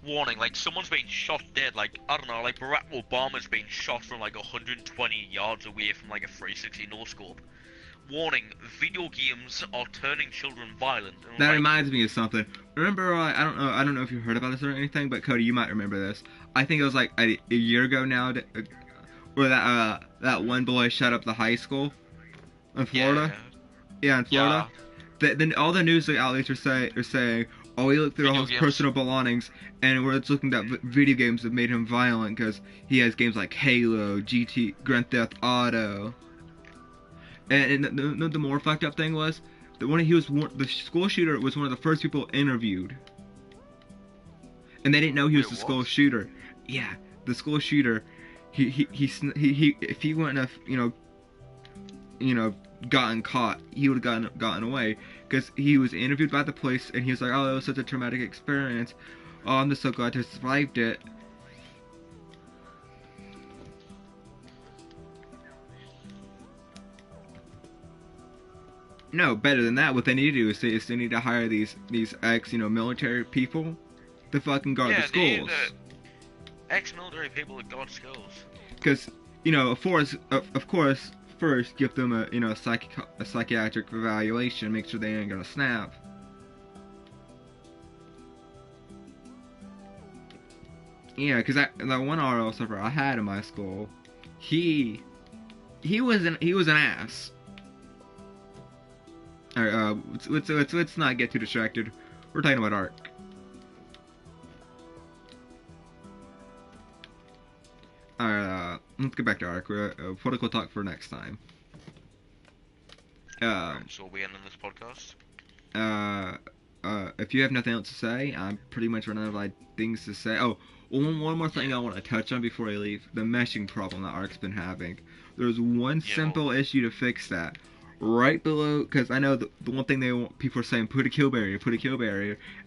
Speaker 2: warning, like someone's being shot dead, like I don't know, like Barack Obama's being shot from like 120 yards away from like a 360 no scope. Warning: video games are turning children violent. And
Speaker 1: That
Speaker 2: like,
Speaker 1: reminds me of something. Remember, I don't know if you heard about this or anything, but Cody, you might remember this. I think it was like a year ago now, where that one boy shut up the high school in Florida. Yeah, in Florida. Then all the news outlets are saying, oh, he looked through all his personal belongings, and we're just looking at video games that made him violent because he has games like Halo, Grand Theft Auto. And the more fucked up thing was that the school shooter was one of the first people interviewed, and they didn't know he was the school shooter. Yeah, the school shooter. He if he wouldn't have gotten caught, he would have gotten away because he was interviewed by the police, and he was like, oh, it was such a traumatic experience. Oh, I'm just so glad to have survived it. No, better than that. What they need to do is they need to hire these ex military people to fucking guard the schools.
Speaker 2: Ex-military people that guard schools.
Speaker 1: Because of course, first give them a psychiatric evaluation, make sure they ain't gonna snap. Yeah, because that one RL server I had in my school, he was an ass. Alright, let's not get too distracted. We're talking about Ark. Alright, let's get back to Ark. We're political talk for next time.
Speaker 2: So we end on this podcast.
Speaker 1: If you have nothing else to say, I'm pretty much running out of things to say. Oh, one more thing I want to touch on before I leave: the meshing problem that Ark's been having. There's one simple issue to fix that. Right below, because I know the one thing people are saying, put a kill barrier,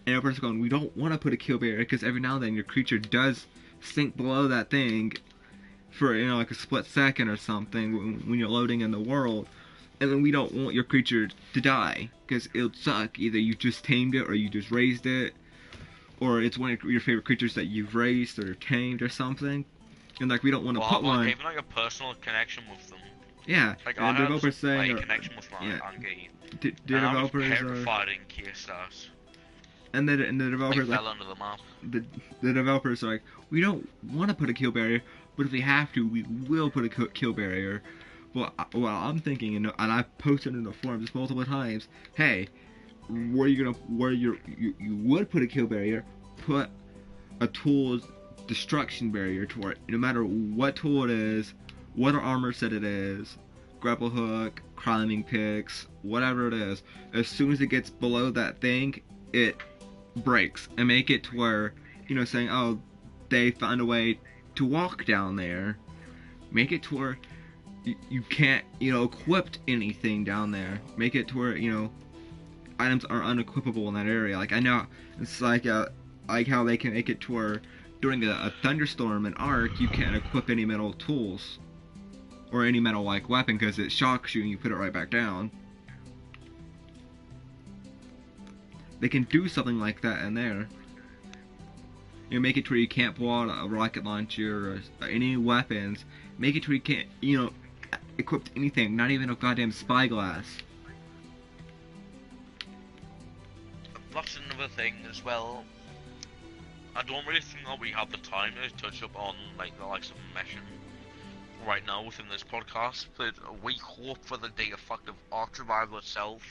Speaker 1: and everyone's going, we don't want to put a kill barrier because every now and then your creature does sink below that thing for like a split second or something when you're loading in the world, and then we don't want your creature to die because it'll suck. Either you just tamed it or you just raised it, or it's one of your favorite creatures that you've raised or tamed or something, and we don't want to put one.
Speaker 2: Even like a personal connection with them.
Speaker 1: Yeah,
Speaker 2: like
Speaker 1: and the developers saying,
Speaker 2: a connection with my Angie.
Speaker 1: The developers
Speaker 2: are petrified in K-Stars.
Speaker 1: And the developers
Speaker 2: fell under the map.
Speaker 1: The developers are like, we don't want to put a kill barrier, but if we have to, we will put a kill barrier. Well, I'm thinking, and I posted in the forums multiple times, hey, where you would put a kill barrier, put a tool's destruction barrier to it, no matter what tool it is. What armor set it is, grapple hook, climbing picks, whatever it is, as soon as it gets below that thing, it breaks. And make it to where, saying, oh, they found a way to walk down there. Make it to where you can't, equip anything down there. Make it to where, items are unequipable in that area. I know, it's like how they can make it to where during a thunderstorm in Ark, you can't equip any metal tools. Or any metal weapon because it shocks you and you put it right back down. They can do something like that in there. Make it to where you can't pull out a rocket launcher or any weapons. Make it to where you can't, equip anything, not even a goddamn spyglass.
Speaker 2: That's another thing as well. I don't really think that we have the time to touch up on the likes of meshing right now within this podcast, but we hope for the day effect of Ark Survival itself,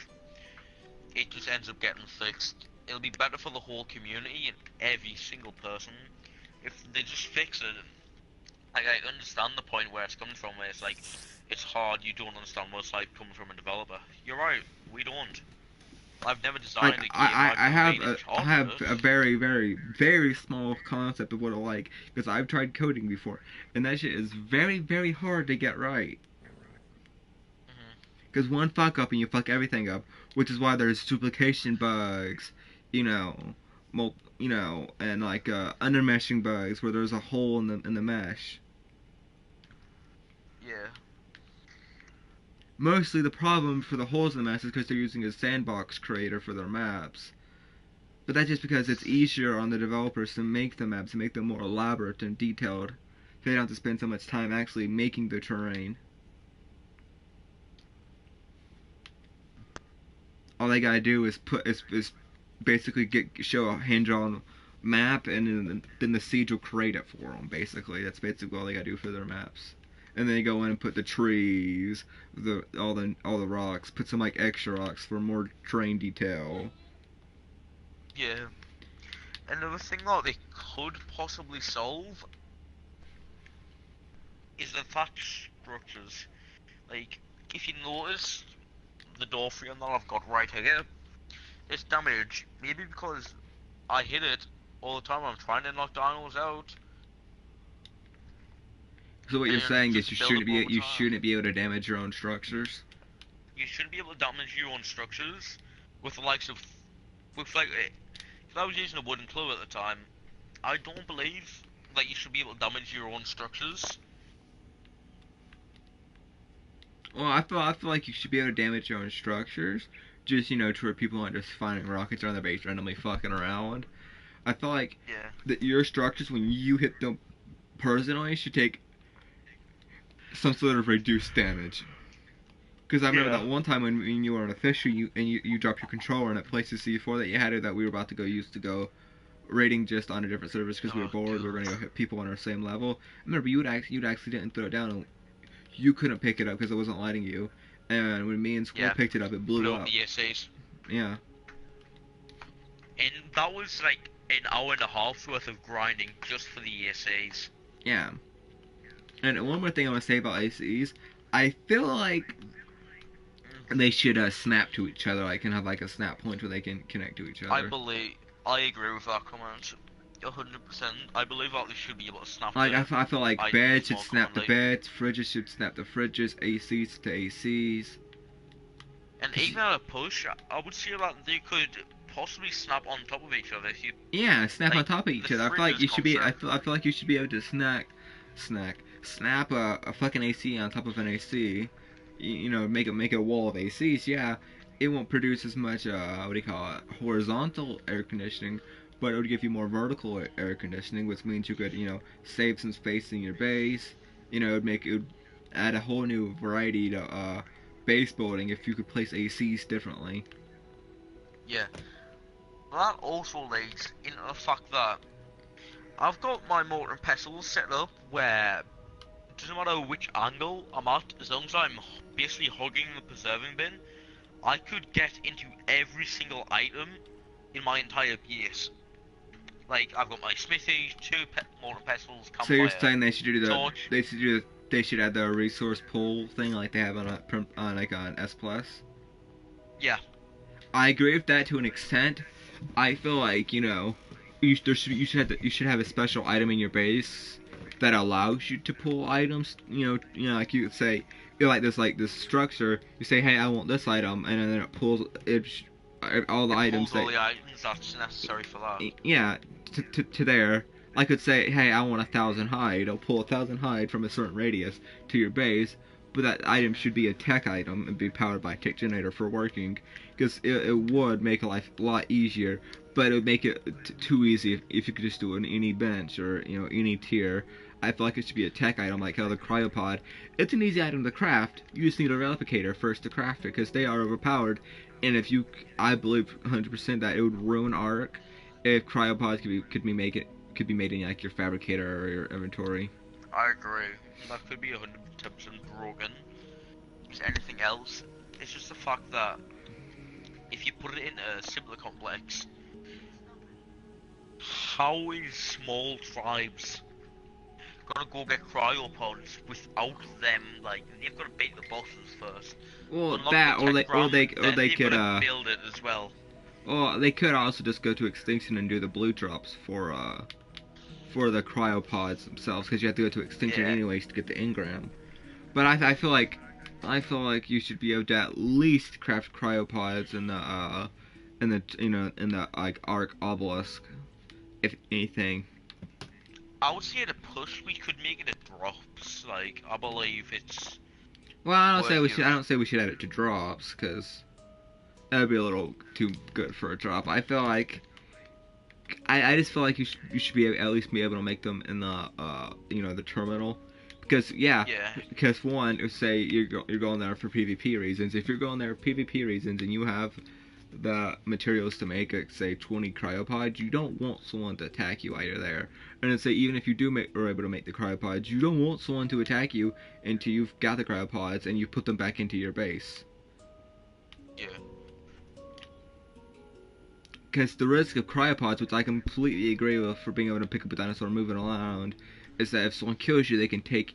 Speaker 2: it just ends up getting fixed. It'll be better for the whole community and every single person if they just fix it. I understand the point where it's coming from, where it's hard, you don't understand where it's coming from a developer. You're right, we don't. I've never designed
Speaker 3: Like
Speaker 2: a game. I've not been in
Speaker 3: I
Speaker 2: charge
Speaker 3: have
Speaker 2: of
Speaker 3: a
Speaker 2: it.
Speaker 3: very very very small concept of what I like because I've tried coding before, and that shit is very very hard to get right.
Speaker 2: Hmm.
Speaker 3: Because one fuck up and you fuck everything up, which is why there's duplication bugs, you know, and like undermeshing bugs where there's a hole in the mesh.
Speaker 2: Yeah.
Speaker 3: Mostly the problem for the holes in the mesh is because they're using a sandbox creator for their maps. But that's just because it's easier on the developers to make the maps, to make them more elaborate and detailed. They don't have to spend so much time actually making the terrain. All they gotta do is is basically show a hand drawn map, and then the Siege will create it for them. Basically, that's basically all they gotta do for their maps. And then they go in and put the trees, all the rocks, put some like extra rocks for more terrain detail.
Speaker 2: Yeah. Another thing that they could possibly solve is the thatch structures. Like, if you notice the door frame that I've got right here, it's damaged. Maybe because I hit it all the time. I'm trying to knock dinos out,
Speaker 3: So what you're
Speaker 2: and
Speaker 3: saying is
Speaker 2: just build up over
Speaker 3: you
Speaker 2: time.
Speaker 3: shouldn't be able to damage your own structures.
Speaker 2: You shouldn't be able to damage your own structures with the likes of, with like, if I was using a wooden clue at the time, I don't believe that you should be able to damage your own structures.
Speaker 3: Well, I feel like you should be able to damage your own structures, just to where people aren't just finding rockets around the base randomly fucking around. I feel like
Speaker 2: Yeah.
Speaker 3: that your structures when you hit them personally should take some sort of reduced damage. Because I remember
Speaker 2: Yeah.
Speaker 3: that one time when you were on a fish you dropped your controller and it placed the C4 that you had it that we were about to go use to go raiding just on a different service because we were
Speaker 2: Oh
Speaker 3: bored. We were
Speaker 2: god.
Speaker 3: gonna go hit people on our same level. I remember you'd accidentally throw it down and you couldn't pick it up because it wasn't lighting you. And when me and Squirrel
Speaker 2: Yeah.
Speaker 3: picked it up, it blew
Speaker 2: Blew up
Speaker 3: up.
Speaker 2: the ESAs.
Speaker 3: Yeah,
Speaker 2: And that was like an hour and a half worth of grinding just for the ESAs.
Speaker 3: yeah. And one more thing I want to say about ACs, I feel like they should snap to each other, like, and have like a snap point where they can connect to each other.
Speaker 2: I agree with that comment. 100%. I believe that they should be able to snap
Speaker 3: Like
Speaker 2: the
Speaker 3: I feel like
Speaker 2: items
Speaker 3: beds should
Speaker 2: more
Speaker 3: snap to
Speaker 2: commonly.
Speaker 3: beds, fridges should snap to fridges, ACs to ACs.
Speaker 2: And even at a push, I would say that they could possibly snap on top of each other if you
Speaker 3: Yeah, snap on
Speaker 2: like
Speaker 3: top of each
Speaker 2: the
Speaker 3: other. I feel like
Speaker 2: fridges
Speaker 3: you should be.
Speaker 2: concept.
Speaker 3: I feel like you should be able to snap a fucking AC on top of an AC. Make a wall of ACs. Yeah, it won't produce as much. What do you call it? Horizontal air conditioning, but it would give you more vertical air conditioning, which means you could save some space in your base. It would add a whole new variety to base building if you could place ACs differently.
Speaker 2: Yeah. That also leads into the fact that I've got my mortar and pestle set up where it doesn't matter which angle I'm at, as long as I'm basically hugging the preserving bin, I could get into every single item in my entire base. Like, I've got my smithy, mortar and pestles,
Speaker 3: So you're
Speaker 2: campfire,
Speaker 3: saying
Speaker 2: torch.
Speaker 3: they should add the resource pool thing like they have on like on S Plus.
Speaker 2: Yeah,
Speaker 3: I agree with that to an extent. I feel like you should have a special item in your base that allows you to pull items. Like you could say like this structure. You say, hey, I want this item, and then it pulls all the
Speaker 2: it
Speaker 3: items
Speaker 2: pulls all
Speaker 3: that
Speaker 2: the items that's necessary for that.
Speaker 3: yeah to there. I could say, hey, I want 1,000 hide. I'll pull 1,000 hide from a certain radius to your base, but that item should be a tech item and be powered by a tech generator for working, because it would make life a lot easier, but it would make it too easy if you could just do it in any bench or any tier. I feel like it should be a tech item like how the cryopod. It's an easy item to craft. You just need a replicator first to craft it because they are overpowered, and I believe 100% that it would ruin Arc if cryopods could be made in like your fabricator or your inventory.
Speaker 2: I agree. That could be 110% broken. Is anything else? It's just the fact that if you put it in a simpler complex, how is small tribes gotta go get cryopods without them. Like they've got to beat the bosses first.
Speaker 3: Well,
Speaker 2: Unlock
Speaker 3: that
Speaker 2: the
Speaker 3: or
Speaker 2: tech
Speaker 3: they
Speaker 2: RAM,
Speaker 3: or they
Speaker 2: then they've
Speaker 3: could
Speaker 2: gotta build it as well.
Speaker 3: Well, they could also just go to Extinction and do the blue drops for the cryopods themselves, because you have to go to Extinction
Speaker 2: Yeah.
Speaker 3: anyways to get the engram. But I feel like you should be able to at least craft cryopods in the like Arc Obelisk, if anything.
Speaker 2: I would say at a push we could make it a drops. Like I believe it's.
Speaker 3: Well, I don't say we
Speaker 2: Well,
Speaker 3: should. I don't say we should add it to drops, because that'd be a little too good for a drop. I feel like I just feel like you should be at least be able to make them in the the terminal, because
Speaker 2: Yeah.
Speaker 3: because one, say you're going there for PvP reasons. If you're going there for PvP reasons and you have the materials to make say 20 cryopods, you don't want someone to attack you while you're there. And then say even if you are able to make the cryopods, you don't want someone to attack you until you've got the cryopods and you put them back into your base.
Speaker 2: Yeah.
Speaker 3: Because the risk of cryopods, which I completely agree with for being able to pick up a dinosaur and move it around, is that if someone kills you, they can take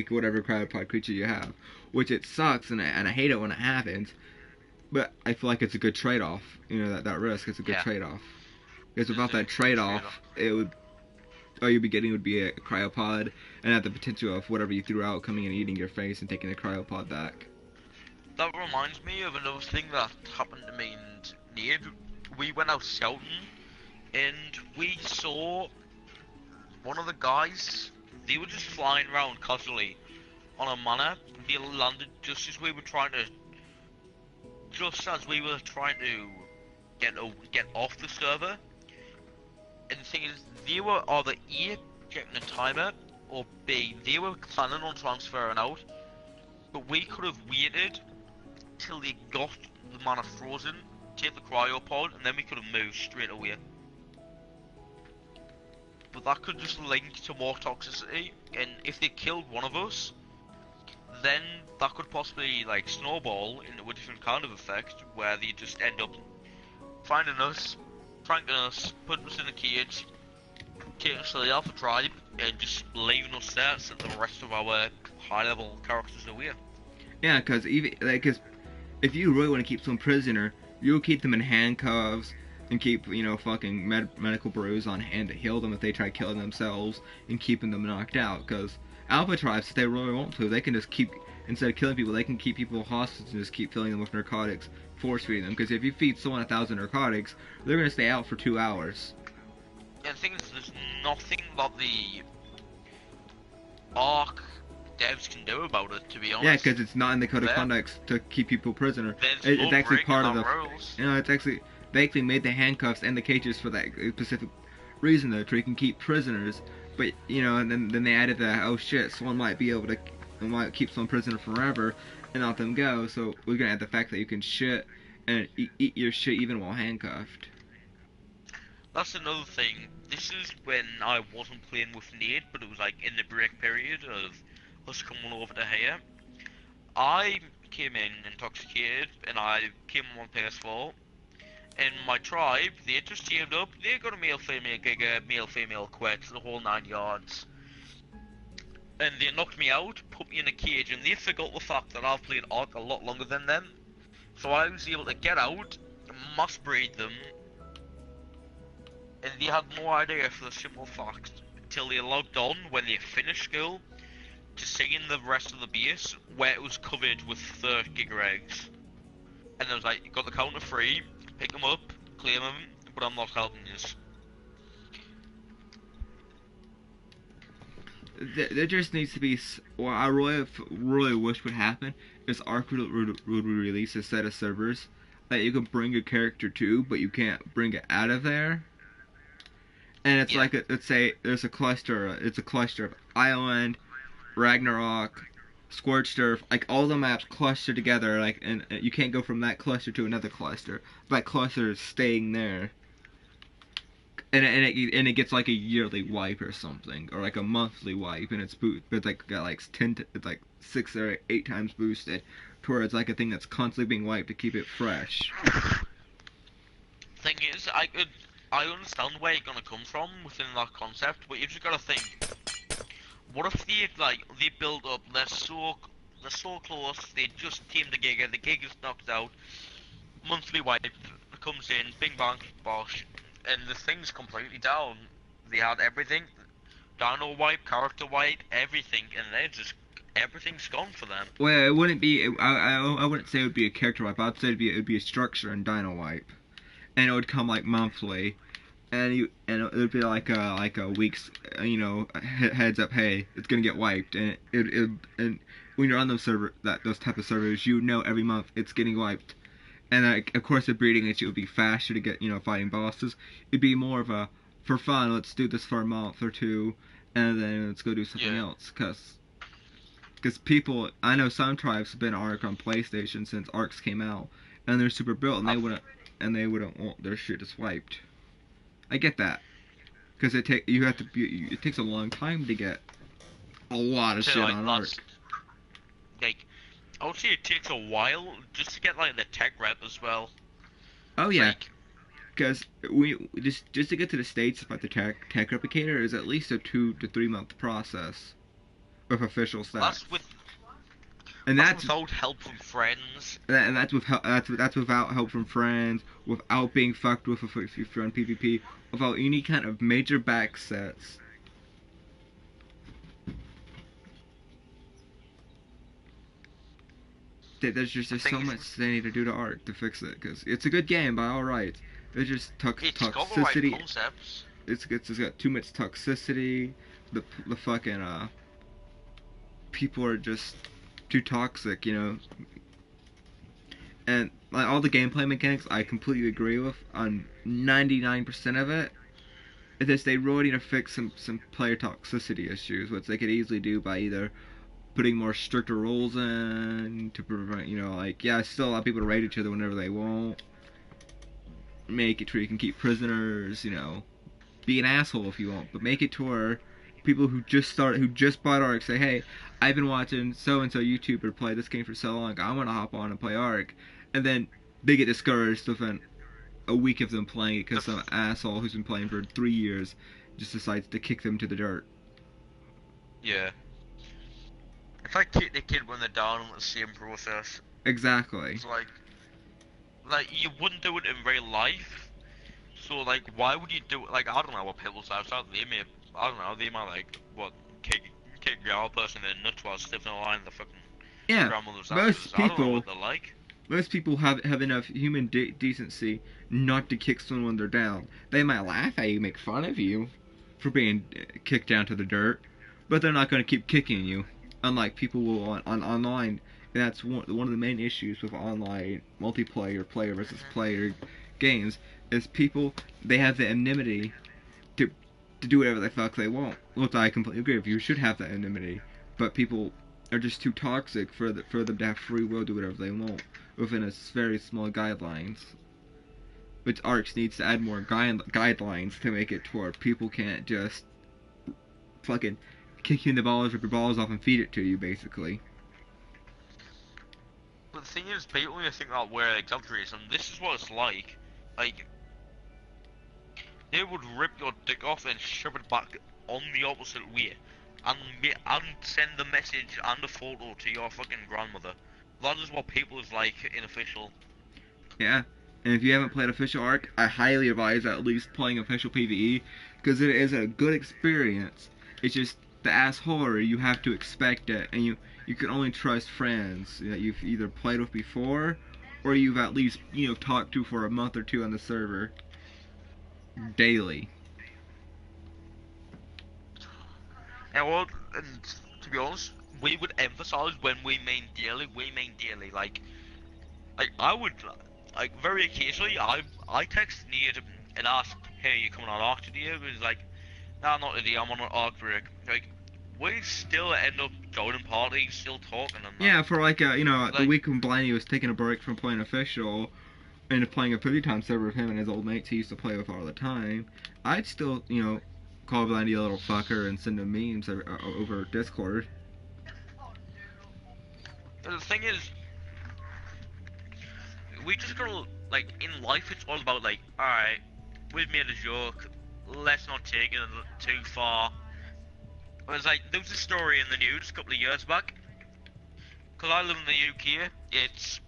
Speaker 3: whatever cryopod creature you have. Which it sucks, and I hate it when it happens. But I feel like it's a good trade-off. That risk is a good
Speaker 2: Yeah.
Speaker 3: trade-off. Because without
Speaker 2: It's a
Speaker 3: that
Speaker 2: good
Speaker 3: trade-off, it would all you'd be getting would be a cryopod, and have the potential of whatever you threw out coming and eating your face and taking the cryopod back.
Speaker 2: That reminds me of another thing that happened to me and Nate. We went out scouting and we saw one of the guys. They were just flying around casually on a manor. They landed just as we were trying to get off the server. And the thing is, they were either A, getting a timer, or B, they were planning on transferring out. But we could have waited till they got the mana frozen, take the cryopod, and then we could have moved straight away. But that could just link to more toxicity, and if they killed one of us, then that could possibly like snowball into a different kind of effect, where they just end up finding us, pranking us, putting us in a cage, taking us to the Alpha Tribe, and just leaving us there so the rest of our high-level characters away.
Speaker 3: Yeah, because if you really want to keep someone prisoner, you'll keep them in handcuffs and keep fucking medical brews on hand to heal them if they try killing themselves, and keeping them knocked out. Because Alpha Tribes, if they really want to, they can just keep, instead of killing people, they can keep people hostage and just keep filling them with narcotics, force feeding them. Because if you feed someone 1,000 narcotics, they're gonna stay out for 2 hours.
Speaker 2: And the thing is, there's nothing that the Ark devs can do about it, to be honest.
Speaker 3: Yeah, because it's not in the code of
Speaker 2: Yeah.
Speaker 3: conduct to keep people prisoner.
Speaker 2: There's
Speaker 3: It's
Speaker 2: no
Speaker 3: actually
Speaker 2: breaking
Speaker 3: part of
Speaker 2: the
Speaker 3: the.
Speaker 2: rules.
Speaker 3: It's actually they actually made the handcuffs and the cages for that specific reason, though, so you can keep prisoners. But and then they added that, oh shit, someone might be able to, might keep someone prisoner forever and not them go. So we're gonna add the fact that you can shit and eat your shit even while handcuffed.
Speaker 2: That's another thing. This is when I wasn't playing with Nate, but it was like in the break period of us coming over to here. I came in intoxicated, and I came on PS4. And my tribe, they just teamed up. They got a male-female giga, male-female quet, the whole 9 yards. And they knocked me out, put me in a cage, and they forgot the fact that I've played Ark a lot longer than them. So I was able to get out, mass breed them, and they had no idea for the simple fact until they logged on when they finished school to see in the rest of the base where it was covered with 30 giga eggs. And I was like, you got the counter free, pick them up, claim them, but I'm not helping you.
Speaker 3: There just needs to be. What I really wish would happen is Ark would release a set of servers that you can bring a character to, but you can't bring it out of there. And it's like let's say there's a cluster. It's a cluster of Island, Ragnarok, Scorched Earth, like all the maps clustered together. Like, and you can't go from that cluster to another cluster. That cluster is staying there. And it gets like a yearly wipe or something, or like a monthly wipe, and it's like got like 10, it's like 6 or 8 times boosted, to where it's like a thing that's constantly being wiped to keep it fresh.
Speaker 2: Thing is, I understand where you're gonna come from within that concept, but you just gotta think, What if they build up? They're so close. They just team the Giga. The Giga's knocked out. Monthly wipe comes in. Bing bang bosh, and the thing's completely down. They had everything. Dino wipe, character wipe, everything, and they're just everything's gone for them.
Speaker 3: Well, it wouldn't be. I wouldn't say it would be a character wipe. I'd say it would be a structure and Dino wipe, and it would come like monthly, and it would be like a week's heads up. Hey, it's gonna get wiped, and and when you're on those type of servers, you know every month it's getting wiped, and of course the breeding issue would be faster to get fighting bosses. It'd be more of a for fun. Let's do this for a month or two, and then let's go do something else. Because people, I know some tribes have been Ark on PlayStation since Arks came out, and they're super built, and they wouldn't want their shit just wiped. I get that, because it takes a long time to get a lot of shit on Ark.
Speaker 2: Like, I would say it takes a while just to get like the tech rep as well.
Speaker 3: Oh yeah, because we just to get to the States about the tech replicator is at least a 2 to 3 month process with official stats. That's
Speaker 2: without help from friends.
Speaker 3: And that's without help from friends, without being fucked with if you're on PvP, without any kind of major back sets. There's so much they need to do to Ark to fix it, because it's a good game by all rights. There's just toxicity.
Speaker 2: It's got the right concepts.
Speaker 3: It's got too much toxicity. The fucking people are just too toxic, And like all the gameplay mechanics, I completely agree with on 99% of it. It's just they really need to fix some player toxicity issues, which they could easily do by either putting more stricter rules in to prevent, still allow people to raid each other whenever they want. Make it to where you can keep prisoners, be an asshole if you want, but make it to where people who just bought Ark say, hey, I've been watching so-and-so YouTuber play this game for so long, I want to hop on and play Ark. And then they get discouraged within a week of them playing it because some asshole who's been playing for 3 years just decides to kick them to the dirt.
Speaker 2: Yeah. It's like kick the kid when they're down in the same process.
Speaker 3: Exactly.
Speaker 2: It's like you wouldn't do it in real life. So like, why would you do it? Like, I don't know what people's lifestyle. They might kick the other person in the nuts while sniffing a line in the fucking grandmother's house. I don't know what they're like.
Speaker 3: Most people have enough human decency not to kick someone when they're down. They might laugh at you, make fun of you for being kicked down to the dirt, but they're not going to keep kicking you. Unlike people will on online, and that's one of the main issues with online multiplayer, player versus player games, is people, they have the anonymity to do whatever the fuck they want. Which I completely agree with. You should have that anonymity, but people are just too toxic for them to have free will to do whatever they want within a very small guidelines. Which Arks needs to add more guidelines to make it to where people can't just fucking kick you in the balls, rip your balls off, and feed it to you, basically.
Speaker 2: But the thing is, people only think that we're exaggerating. This is what it's like. Like, they would rip your dick off and shove it back on the opposite way, and send the message and the photo to your fucking grandmother. That is what people is like in official.
Speaker 3: Yeah, and if you haven't played official Ark, I highly advise at least playing official PvE, because it is a good experience. It's just the ass horror, you have to expect it, and you can only trust friends that you've either played with before, or you've at least talked to for a month or two on the server daily.
Speaker 2: And to be honest, we would emphasize when we mean daily. Like I would, very occasionally, I text Nate and ask, hey, you coming on Ark today? But he's like, nah, not today, I'm on an Ark break. Like, we still end up joining parties, still talking and that.
Speaker 3: Yeah, for the week when Blindy was taking a break from playing official and playing a 50-time server with him and his old mates he used to play with all the time, I'd still, call Blindy a little fucker and send him memes over Discord.
Speaker 2: The thing is, we just gotta, in life it's all about, alright, we've made a joke, let's not take it too far. It was like, there was a story in the news a couple of years back. Because I live in the UK, it's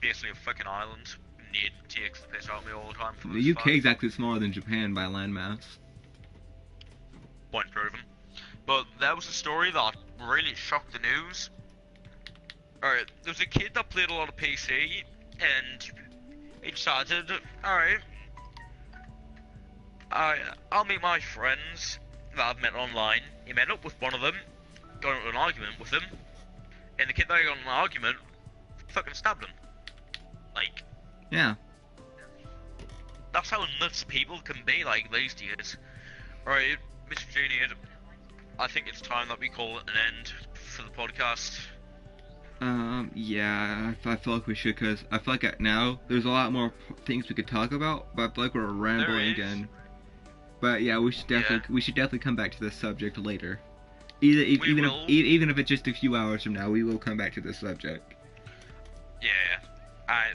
Speaker 2: basically a fucking island. It takes the piss out of me all the time. For
Speaker 3: The UK is actually smaller than Japan by landmass.
Speaker 2: Point proven. But there was a story that really shocked the news. Alright, there was a kid that played a lot of PC, and he decided, alright, I'll meet my friends that I've met online. He met up with one of them, got into an argument with him, and the kid that got into an argument fucking stabbed him. Like,
Speaker 3: Yeah.
Speaker 2: that's how nuts people can be like these days. Alright, Mr. Genie, I think it's time that we call it an end for the podcast.
Speaker 3: Yeah, I feel like we should, because I feel like now there's a lot more things we could talk about, but I feel like we're rambling
Speaker 2: There is.
Speaker 3: again. But yeah, we should definitely come back to this subject later. Even if it's just a few hours from now, we will come back to this subject.
Speaker 2: Yeah.